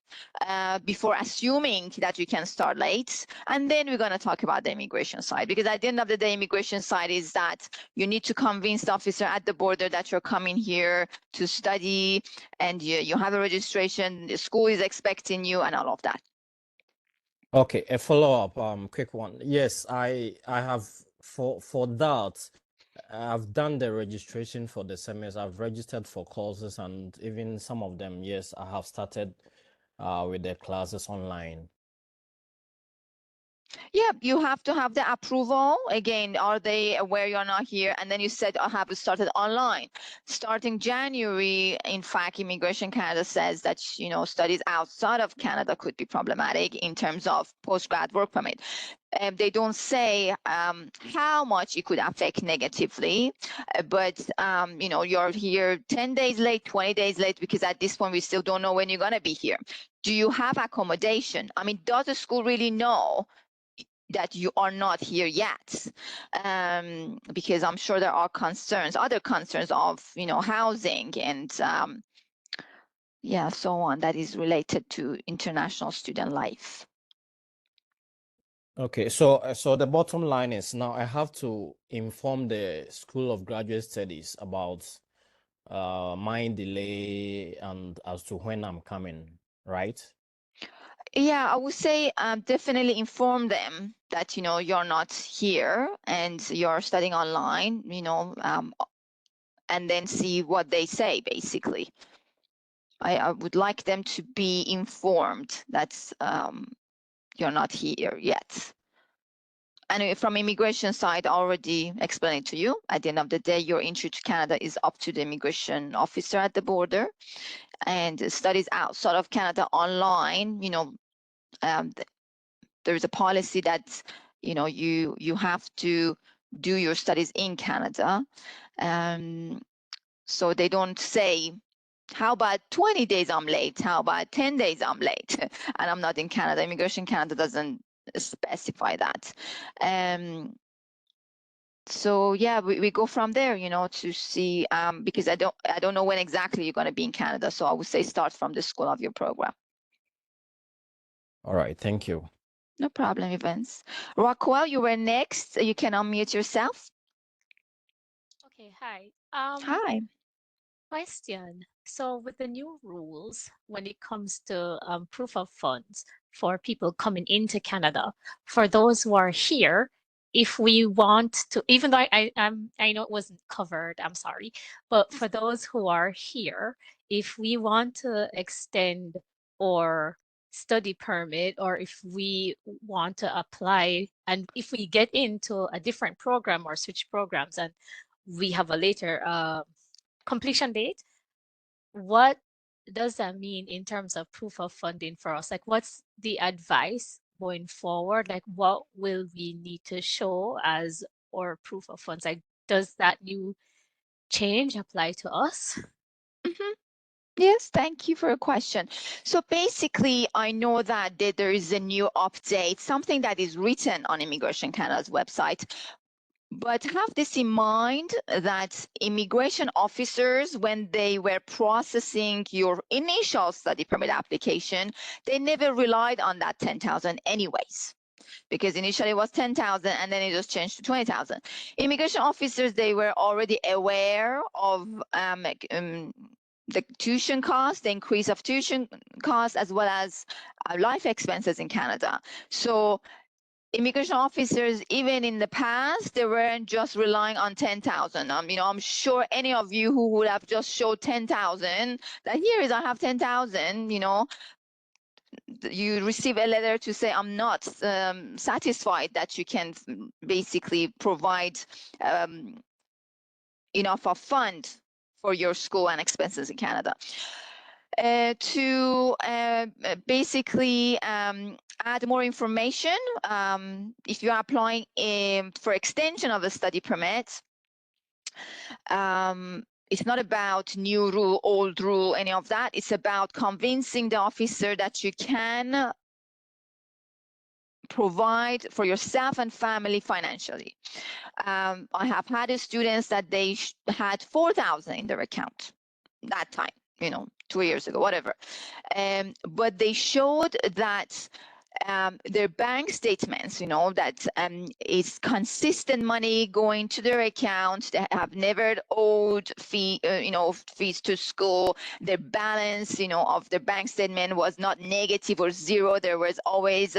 before assuming that you can start late. And then we're going to talk about the immigration side, because at the end of the day, immigration side is that you need to convince the officer at the border that you're coming here to study and you have a registration, the school is expecting you and all of that. Okay, a follow-up, quick one. Yes, I have for that, I've done the registration for the semester. I've registered for courses, and even some of them, yes, I have started with the classes online. Yeah, you have to have the approval. Again, are they aware you're not here? And then you said, I have started online. Starting January, in fact, Immigration Canada says that, you know, studies outside of Canada could be problematic in terms of postgrad work permit. They don't say how much it could affect negatively, but you know, you're here 10 days late, 20 days late, because at this point we still don't know when you're going to be here. Do you have accommodation? I mean, does the school really know that you are not here yet? Because I'm sure there are concerns, other concerns of, you know, housing and yeah, so on, that is related to international student life. Okay, so the bottom line is now I have to inform the School of Graduate Studies about my delay and as to when I'm coming, right? Yeah, I would say definitely inform them that, you're not here and you're studying online, and then see what they say, basically. I would like them to be informed that you're not here yet. And from immigration side, I already explained it to you. At the end of the day, your entry to Canada is up to the immigration officer at the border. And studies outside of Canada online, there's a policy that, you have to do your studies in Canada. So they don't say, how about 20 days I'm late? How about 10 days I'm late? And I'm not in Canada. Immigration Canada doesn't specify that. So yeah, we go from there, to see, because I don't know when exactly you're going to be in Canada. So I would say start from the school of your program. All right, thank you. No problem, Evans. Rockwell, you were next. You can unmute yourself. Okay, hi. Hi. Question. So with the new rules, when it comes to proof of funds for people coming into Canada, for those who are here, if we want to, even though I know it wasn't covered, I'm sorry, but for those who are here, if we want to extend or study permit, or if we want to apply, and if we get into a different program or switch programs, and we have a later completion date, what does that mean in terms of proof of funding for us? Like, what's the advice going forward? Like, what will we need to show as our proof of funds? Like, does that new change apply to us? Mm-hmm. Yes, thank you for your question. So basically, I know that there is a new update, something that is written on Immigration Canada's website. But have this in mind that immigration officers, when they were processing your initial study permit application, they never relied on that 10,000 anyways, because initially it was 10,000 and then it just changed to 20,000. Immigration officers, they were already aware of the tuition cost, the increase of tuition costs, as well as life expenses in Canada. So immigration officers, even in the past, they weren't just relying on 10,000. I'm sure any of you who would have just showed 10,000, that here is, I have 10,000, you receive a letter to say, I'm not satisfied that you can basically provide enough of fund for your school and expenses in Canada. To basically add more information, if you're applying for extension of a study permit, it's not about new rule, old rule, any of that. It's about convincing the officer that you can provide for yourself and family financially. I have had students that they had 4,000 in their account that time, 2 years ago, whatever. But they showed that their bank statements, that is consistent money going to their account. They have never owed fees to school. Their balance, of their bank statement was not negative or zero. There was always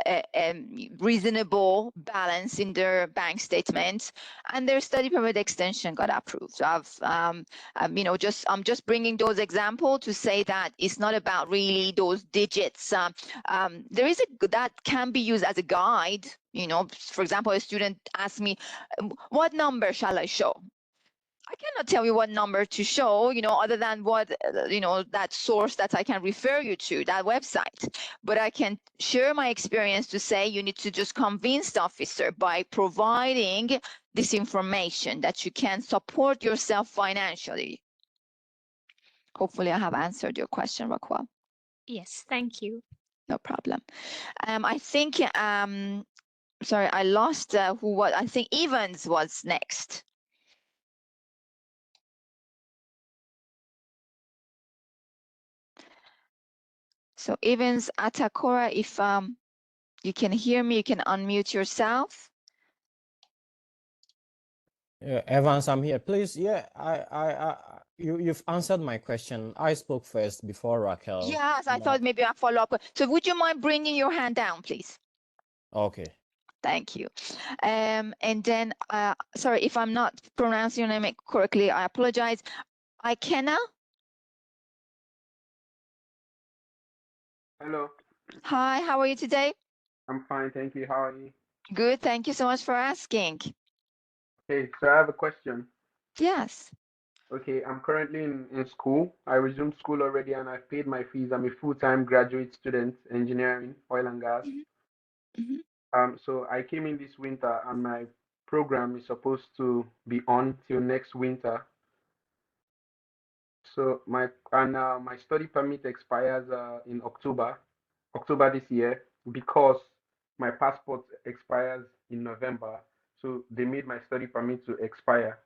a reasonable balance in their bank statements, and their study permit extension got approved. So I'm just bringing those examples to say that it's not about really those digits. There is that can be used as a guide. For example, a student asked me, what number shall I show? I cannot tell you what number to show, other than what, that source that I can refer you to, that website. But I can share my experience to say you need to just convince the officer by providing this information that you can support yourself financially. Hopefully I have answered your question, Rockwell. Yes, thank you. No problem. I think, sorry, I lost I think Evans was next. So Evans Atakora, if you can hear me, you can unmute yourself. Yeah, Evans, I'm here. Please, yeah, You've answered my question. I spoke first before Raquel. Yes, I But- thought maybe a follow-up. So would you mind bringing your hand down, please? Okay. Thank you. And then, sorry, if I'm not pronouncing your name correctly, I apologize. Ikena, Hello, hi, how are you today? I'm fine, thank you. How are you? Good, thank you so much for asking. Okay, so I have a question. Yes. Okay, I'm currently in school. I resumed school already and I've paid my fees. I'm a full-time graduate student, engineering, oil and gas. Mhm. So I came in this winter and my program is supposed to be on till next winter. So my study permit expires in October this year because my passport expires in November. So they made my study permit to expire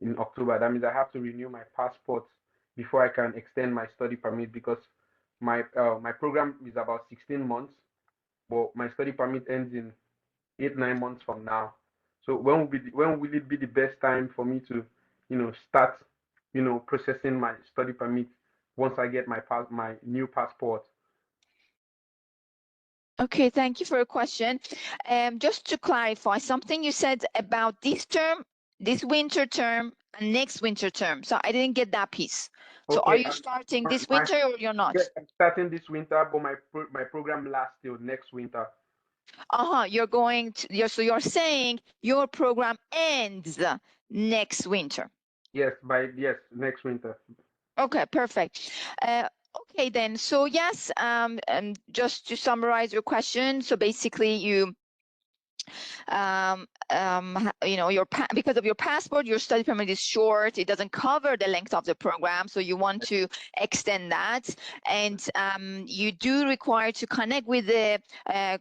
in October. That means I have to renew my passport before I can extend my study permit because my program is about 16 months, but my study permit ends in 8 9 months from now. So when will it be the best time for me to, start, processing my study permit once I get my new passport? Okay, thank you for your question. Just to clarify, something you said about this term, this winter term, and next winter term. So I didn't get that piece. So are Okay, you starting my, this my winter or you're not? yes, I'm starting this winter, but my program lasts till next winter. You're going to, so you're saying your program ends next winter. Yes, next winter. Okay, perfect. Okay then, so yes, just to summarize your question, so basically you because of your passport, your study permit is short. It doesn't cover the length of the program, so you want to extend that, and you do require to connect with the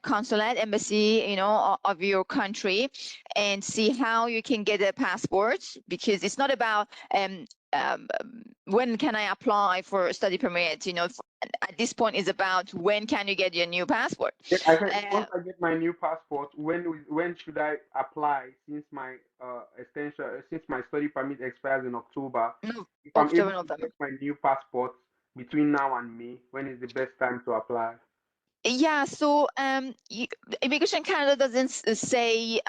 consulate embassy, of your country, and see how you can get a passport, because it's not about when can I apply for a study permit, at this point is about when can you get your new passport. Yeah, I said once I get my new passport, when should I apply since my since my study permit expires in October? No, If I'm October, able to November. get my new passport between now and May, when is the best time to apply? Yeah, so Immigration Canada doesn't say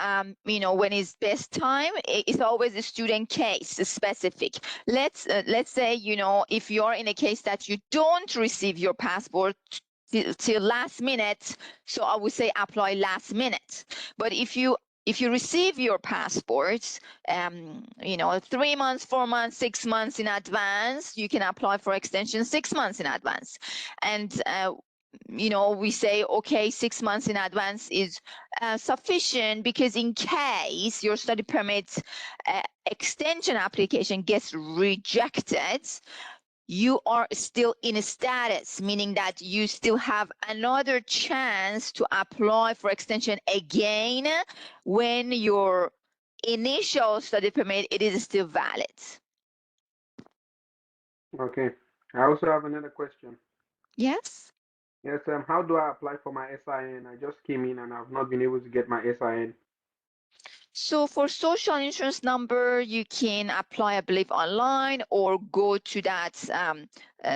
when is best time. It's always a student case specific. Let's say if you're in a case that you don't receive your passport till last minute, so I would say apply last minute. But if you receive your passport 3 months, 4 months, 6 months in advance, you can apply for extension 6 months in advance. And we say, okay, 6 months in advance is sufficient, because in case your study permit extension application gets rejected, you are still in a status, meaning that you still have another chance to apply for extension again when your initial study permit, it is still valid. Okay. I also have another question. Yes. Yes, how do I apply for my SIN? I just came in and I've not been able to get my SIN. So for social insurance number, you can apply, I believe, online or go to that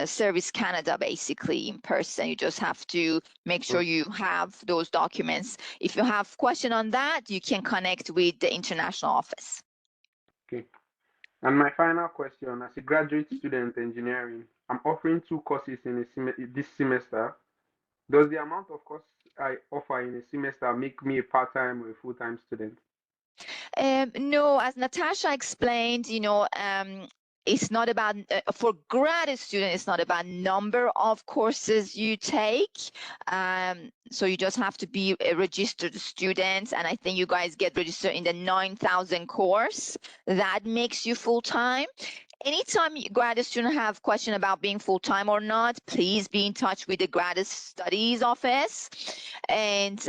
Service Canada, basically in person. You just have to make sure you have those documents. If you have question on that, you can connect with the international office. Okay. And my final question, as a graduate student engineering, I'm offering 2 courses in this semester. Does the amount of course I offer in a semester make me a part-time or a full-time student? No, as Natasha explained, it's not about, for graduate student, it's not about number of courses you take. So you just have to be a registered student. And I think you guys get registered in the 9,000 course. That makes you full-time. Anytime graduate student have question about being full-time or not, please be in touch with the graduate studies office. And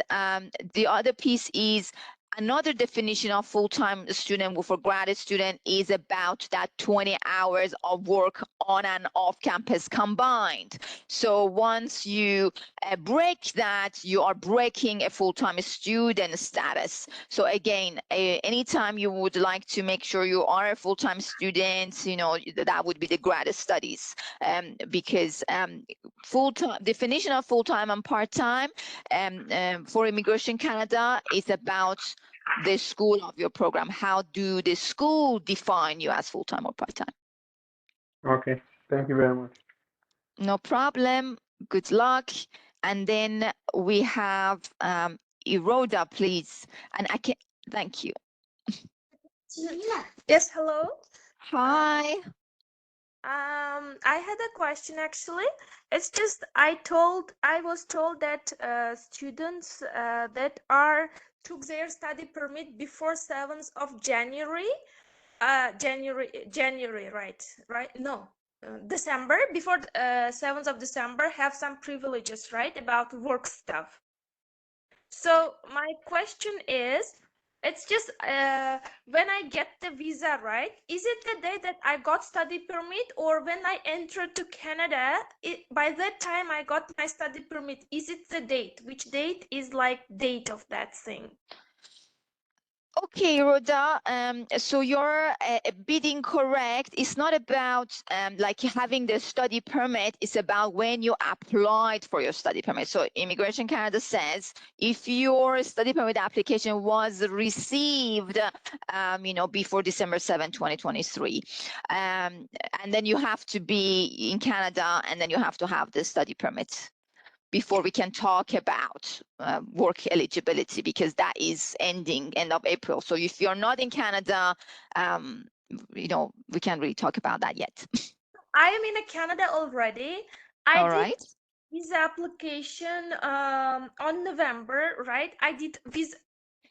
the other piece is, Another definition of full-time student for graduate student is about that 20 hours of work on and off campus combined. So once you break that, you are breaking a full-time student status. So again, anytime you would like to make sure you are a full-time student, you know, that would be the graduate studies, because full-time definition of full-time and part-time for Immigration Canada is about the school of your program. How do the school define you as full-time or part-time? Okay, thank you very much. No problem. Good luck. And then we have Iroda, please. And I can thank you. Yes, hello. Hi. I had a question actually. It's just I was told that students that took their study permit before 7th of January, January, right? No, December, before 7th of December have some privileges, right, about work stuff. So my question is, it's just when I get the visa, right? Is it the day that I got study permit, or when I entered to Canada, by that time I got my study permit? Is it the date? Which date is like date of that thing? Okay, Rhoda. So you're bidding correct. It's not about like having the study permit. It's about when you applied for your study permit. So Immigration Canada says if your study permit application was received, you know, before December 7, 2023, and then you have to be in Canada, and then you have to have the study permit before we can talk about work eligibility, because that is ending end of April. So if you're not in Canada, you know, we can't really talk about that yet. I am in Canada already. All I did right. visa application on November, right? I did visa.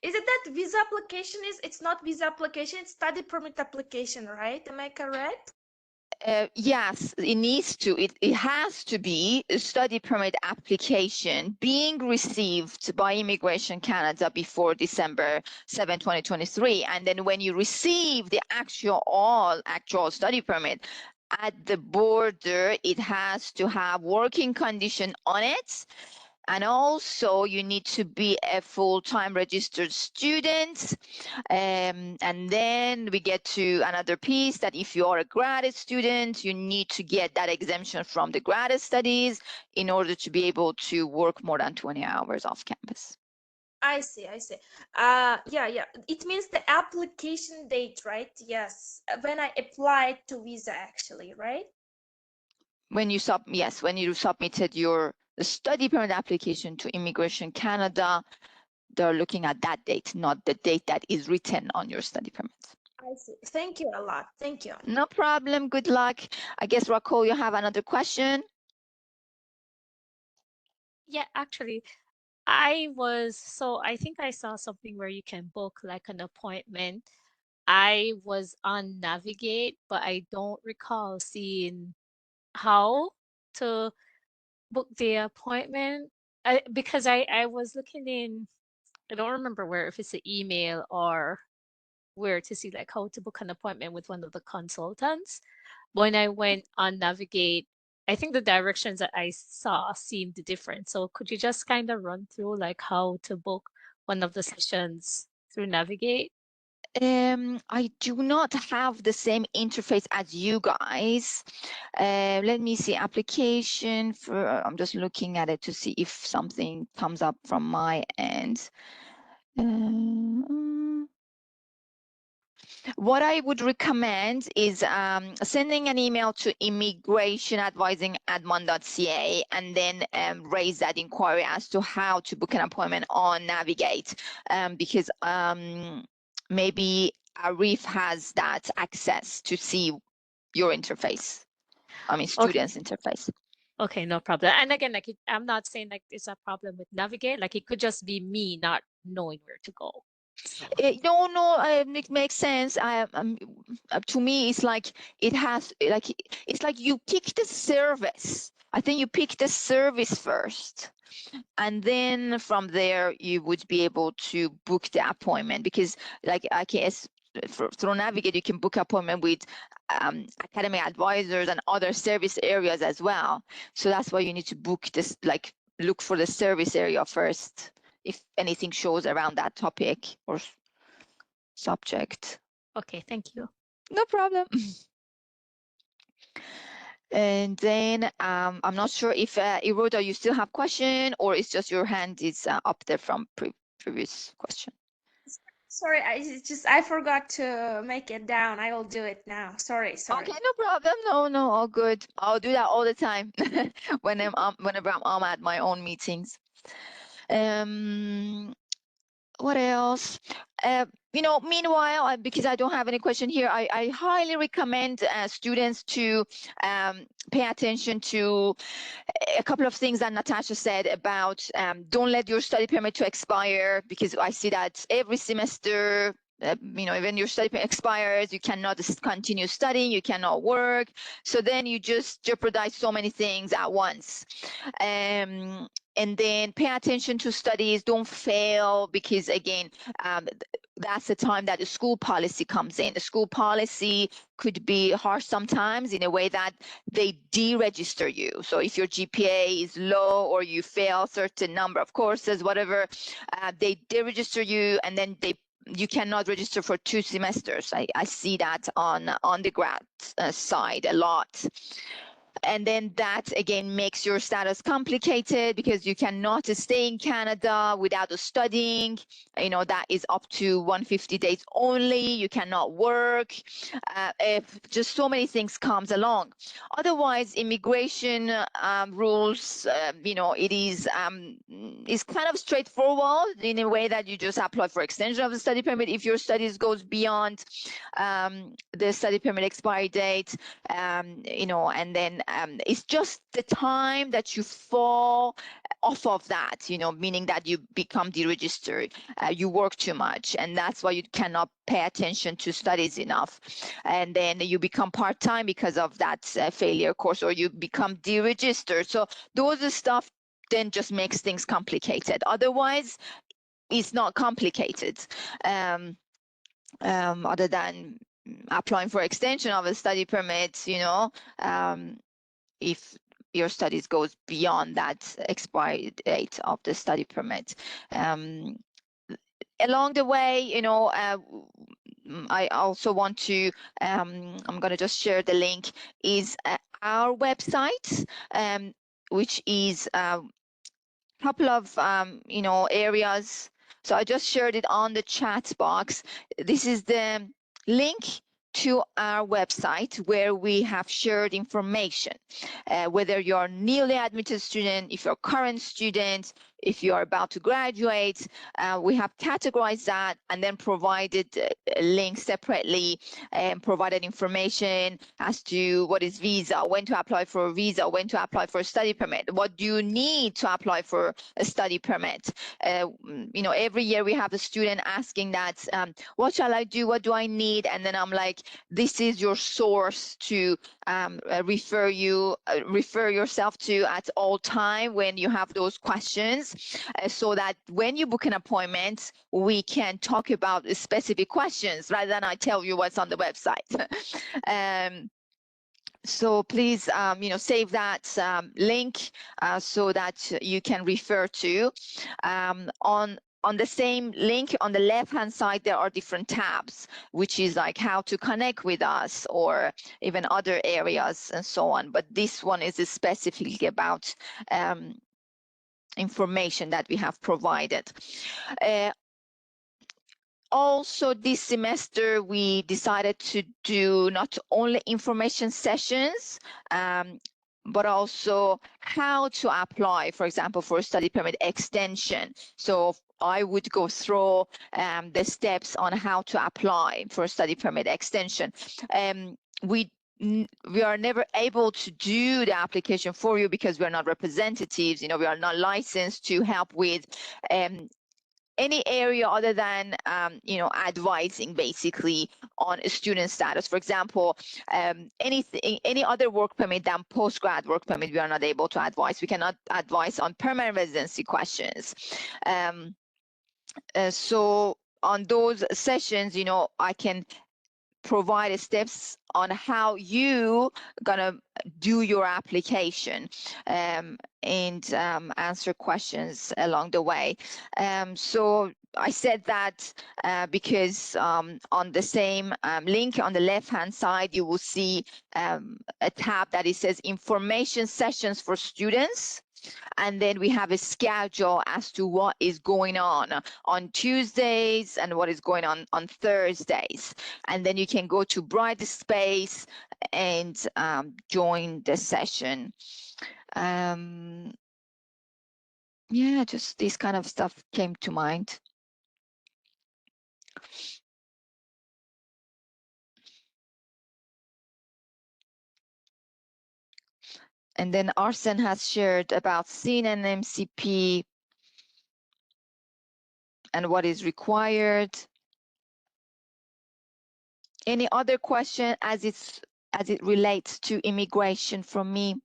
Is it that visa application it's not visa application, it's study permit application, right? Am I correct? Yes, it needs to. It has to be a study permit application being received by Immigration Canada before December 7, 2023. And then when you receive the actual study permit at the border, it has to have working condition on it. And also you need to be a full-time registered student. And then we get to another piece that if you are a graduate student, you need to get that exemption from the graduate studies in order to be able to work more than 20 hours off campus. I see. Yeah. It means the application date, right? Yes. When I applied to visa actually, right? When you submitted your study permit application to Immigration Canada, they're looking at that date, not the date that is written on your study permit. I see. Thank you a lot. Thank you. No problem. Good luck. I guess, Raquel, you have another question? Yeah, actually, I think I saw something where you can book like an appointment. I was on Navigate, but I don't recall seeing how to book the appointment. Because I was looking in, I don't remember where, if it's an email or where to see like how to book an appointment with one of the consultants. When I went on Navigate, I think the directions that I saw seemed different. So could you just kind of run through like how to book one of the sessions through Navigate? I do not have the same interface as you guys. Let me see, application for, I'm just looking at it to see if something comes up from my end. What I would recommend is sending an email to immigrationadvising@mon.ca and then raise that inquiry as to how to book an appointment on Navigate, because maybe Arif has that access to see your interface. I mean, students' interface. Okay, no problem. And again, like I'm not saying like it's a problem with Navigate. Like it could just be me not knowing where to go. So. No, it makes sense. To me, it's like it's like you pick the service I think you pick the service first. And then from there, you would be able to book the appointment, because like IKS, through Navigate, you can book appointment with academic advisors and other service areas as well. So that's why you need to book this, like look for the service area first, if anything shows around that topic or subject. Okay, thank you. No problem. And then I'm not sure if Iroda, you still have question, or it's just your hand is up there from previous question. Sorry, I forgot to make it down. I will do it now. Sorry. Okay, no problem. No, all good. I'll do that all the time whenever I'm at my own meetings. What else? Meanwhile, because I don't have any question here, I highly recommend students to pay attention to a couple of things that Natasha said about don't let your study permit to expire, because I see that every semester, when your study permit expires, you cannot continue studying, you cannot work. So then you just jeopardize so many things at once. And then pay attention to studies, don't fail, because again, that's the time that the school policy comes in. The school policy could be harsh sometimes in a way that they deregister you. So if your GPA is low or you fail a certain number of courses, whatever, they deregister you, and then you cannot register for 2 semesters. I see that on the grad side a lot. And then that again makes your status complicated, because you cannot stay in Canada without studying. That is up to 150 days only. You cannot work. If just so many things comes along. Otherwise, immigration rules, it is kind of straightforward in a way that you just apply for extension of the study permit if your studies goes beyond the study permit expiry date, and then it's just the time that you fall off of that, meaning that you become deregistered, you work too much, and that's why you cannot pay attention to studies enough. And then you become part-time because of that failure course, or you become deregistered. So those stuff then just makes things complicated. Otherwise, it's not complicated. Other than applying for extension of a study permit, if your studies goes beyond that expiry date of the study permit. Along the way, I also want to, I'm going to just share the link, is our website, which is a couple of, areas. So I just shared it on the chat box. This is the link to our website where we have shared information, whether you're a newly admitted student, if you're a current student, if you are about to graduate, we have categorized that and then provided a link separately and provided information as to what is visa, when to apply for a visa, when to apply for a study permit, what do you need to apply for a study permit. Every year we have a student asking that, what shall I do? What do I need? And then I'm like, this is your source to refer yourself to at all time when you have those questions, so that when you book an appointment, we can talk about specific questions rather than I tell you what's on the website. So please, save that link so that you can refer to. On the same link, on the left-hand side, there are different tabs, which is like how to connect with us or even other areas and so on. But this one is specifically about information that we have provided. Also, this semester, we decided to do not only information sessions, but also how to apply, for example, for a study permit extension. So I would go through the steps on how to apply for a study permit extension. We are never able to do the application for you because we are not representatives. We are not licensed to help with any area other than advising basically on a student status. For example, any other work permit than postgrad work permit, we are not able to advise. We cannot advise on permanent residency questions. So on those sessions, I can provide steps on how you gonna do your application and answer questions along the way. So I said that because on the same link on the left-hand side, you will see a tab that it says information sessions for students. And then we have a schedule as to what is going on Tuesdays and what is going on Thursdays. And then you can go to Brightspace and join the session. Yeah, just this kind of stuff came to mind. And then Arsen has shared about SIN and MCP and what is required. Any other question as it relates to immigration from me?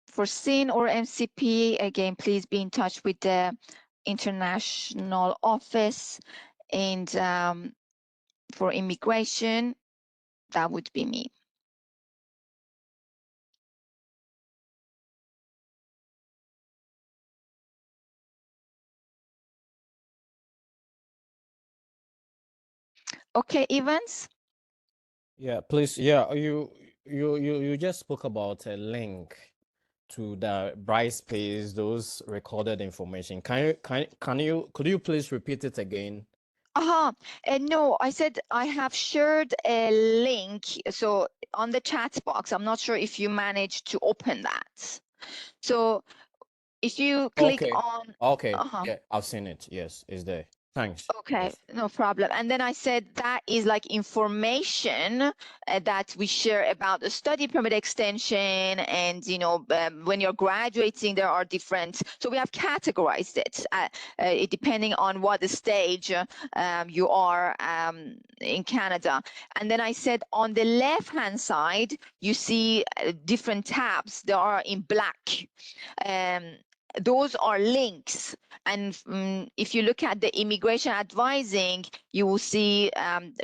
For SIN or MCP, again, please be in touch with the international office. And for immigration, that would be me. Okay, Evans? Yeah, please. Yeah, you just spoke about a link to the Brightspace, those recorded information. Could you please repeat it again? No, I said I have shared a link. So on the chat box, I'm not sure if you managed to open that. So if you click Okay. on, Okay. Yeah, I've seen it. Yes, it's there. Thanks. Okay, Yes. no problem. And then I said that is like information that we share about the study permit extension. And, when you're graduating, there are different, so we have categorized it depending on what stage you are in Canada. And then I said on the left-hand side, you see different tabs. They are in black. Those are links. And if you look at the immigration advising, you will see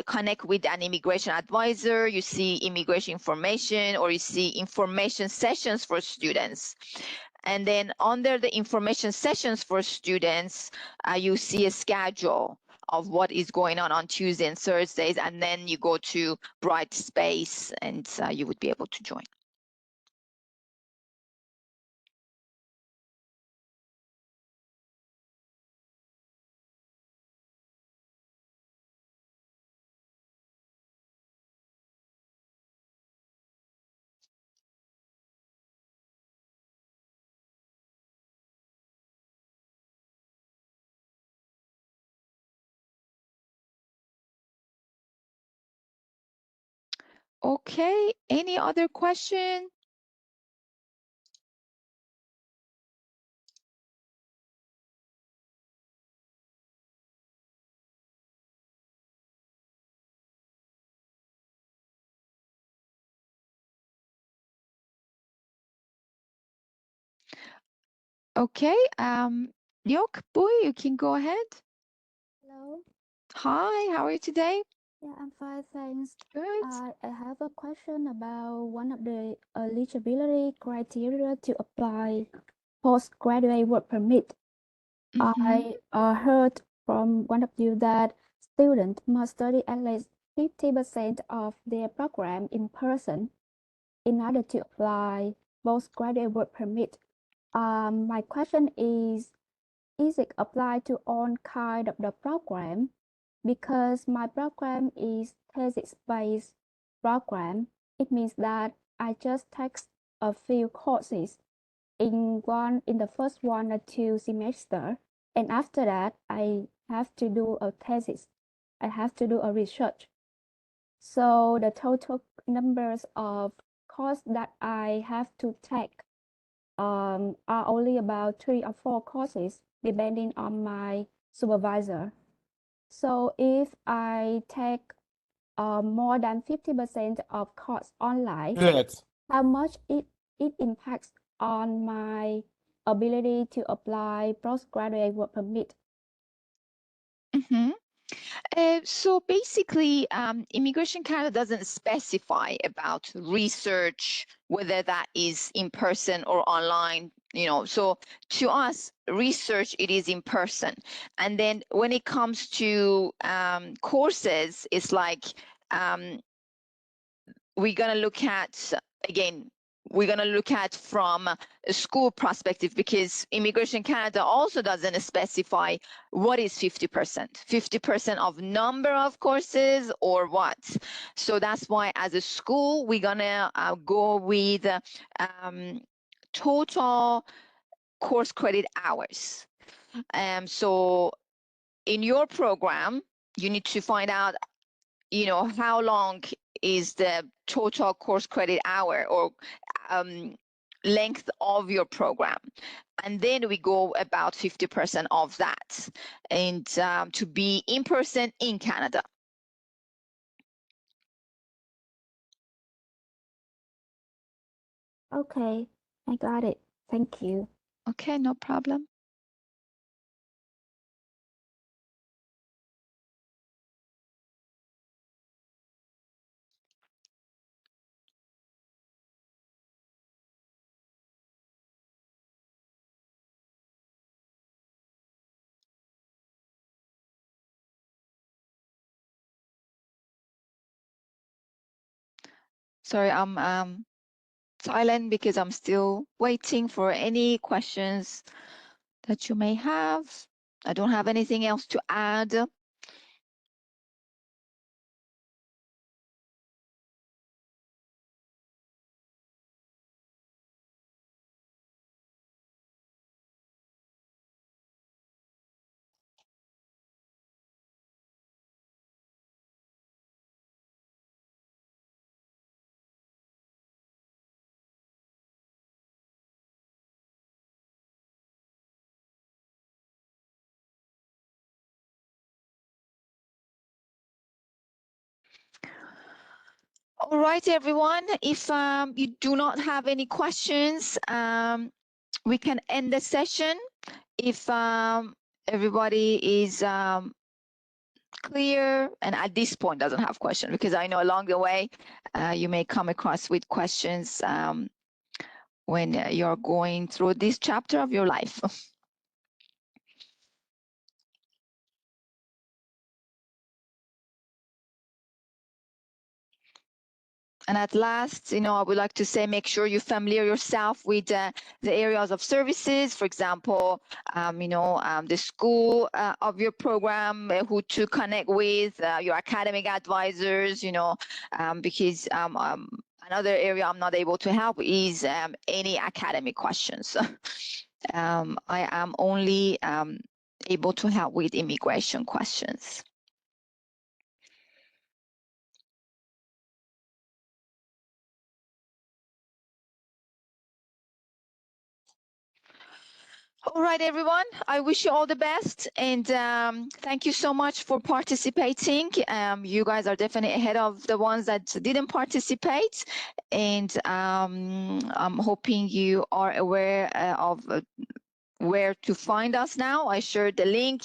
connect with an immigration advisor, you see immigration information, or you see information sessions for students. And then under the information sessions for students, you see a schedule of what is going on Tuesdays and Thursdays, and then you go to Brightspace and you would be able to join. Okay, any other question? Okay, Yok, boy, you can go ahead. Hello. Hi, how are you today? Yeah, I'm fine, thanks. Good. I have a question about one of the eligibility criteria to apply postgraduate work permit. I heard from one of you that students must study at least 50% of their program in person in order to apply postgraduate work permit. My question is it applied to all kind of the program? Because my program is thesis-based program, it means that I just take a few courses in the first 1 or 2 semester, and after that I have to do a thesis. I have to do a research. So the total numbers of courses that I have to take are only about 3 or 4 courses, depending on my supervisor. So if I take more than 50% of course online, Good. how much it impacts on my ability to apply postgraduate work permit? Mhm. So basically, Immigration Canada doesn't specify about research, whether that is in person or online, you know. So to us, research, it is in person. And then when it comes to courses, it's like we're going to look at, again, we're going to look at from a school perspective, because Immigration Canada also doesn't specify what is 50%, 50% of number of courses or what. So that's why as a school, we're going to go with total course credit hours. So in your program, you need to find out, you know, how long is the total course credit hour or length of your program, and then we go about 50% of that, and to be in person in Canada. Okay, I got it. Thank you. Okay, no problem. Sorry, I'm silent because I'm still waiting for any questions that you may have. I don't have anything else to add. All right, everyone. If you do not have any questions, we can end the session. If everybody is clear and at this point doesn't have question, because I know along the way you may come across with questions when you're going through this chapter of your life. And at last, you know, I would like to say, make sure you familiar yourself with the areas of services. For example, you know, the school of your program, who to connect with, your academic advisors, you know, because another area I'm not able to help is any academic questions. I am only able to help with immigration questions. All right, everyone. I wish you all the best, and thank you so much for participating. You guys are definitely ahead of the ones that didn't participate, and I'm hoping you are aware of where to find us now. I shared the link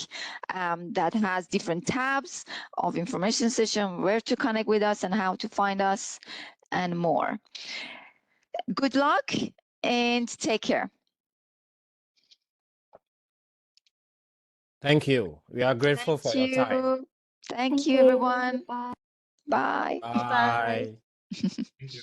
that has different tabs of information session, where to connect with us and how to find us, and more. Good luck and take care. Thank you. We are grateful for your time. Thank you, everyone. Bye. Bye. Bye. Thank you.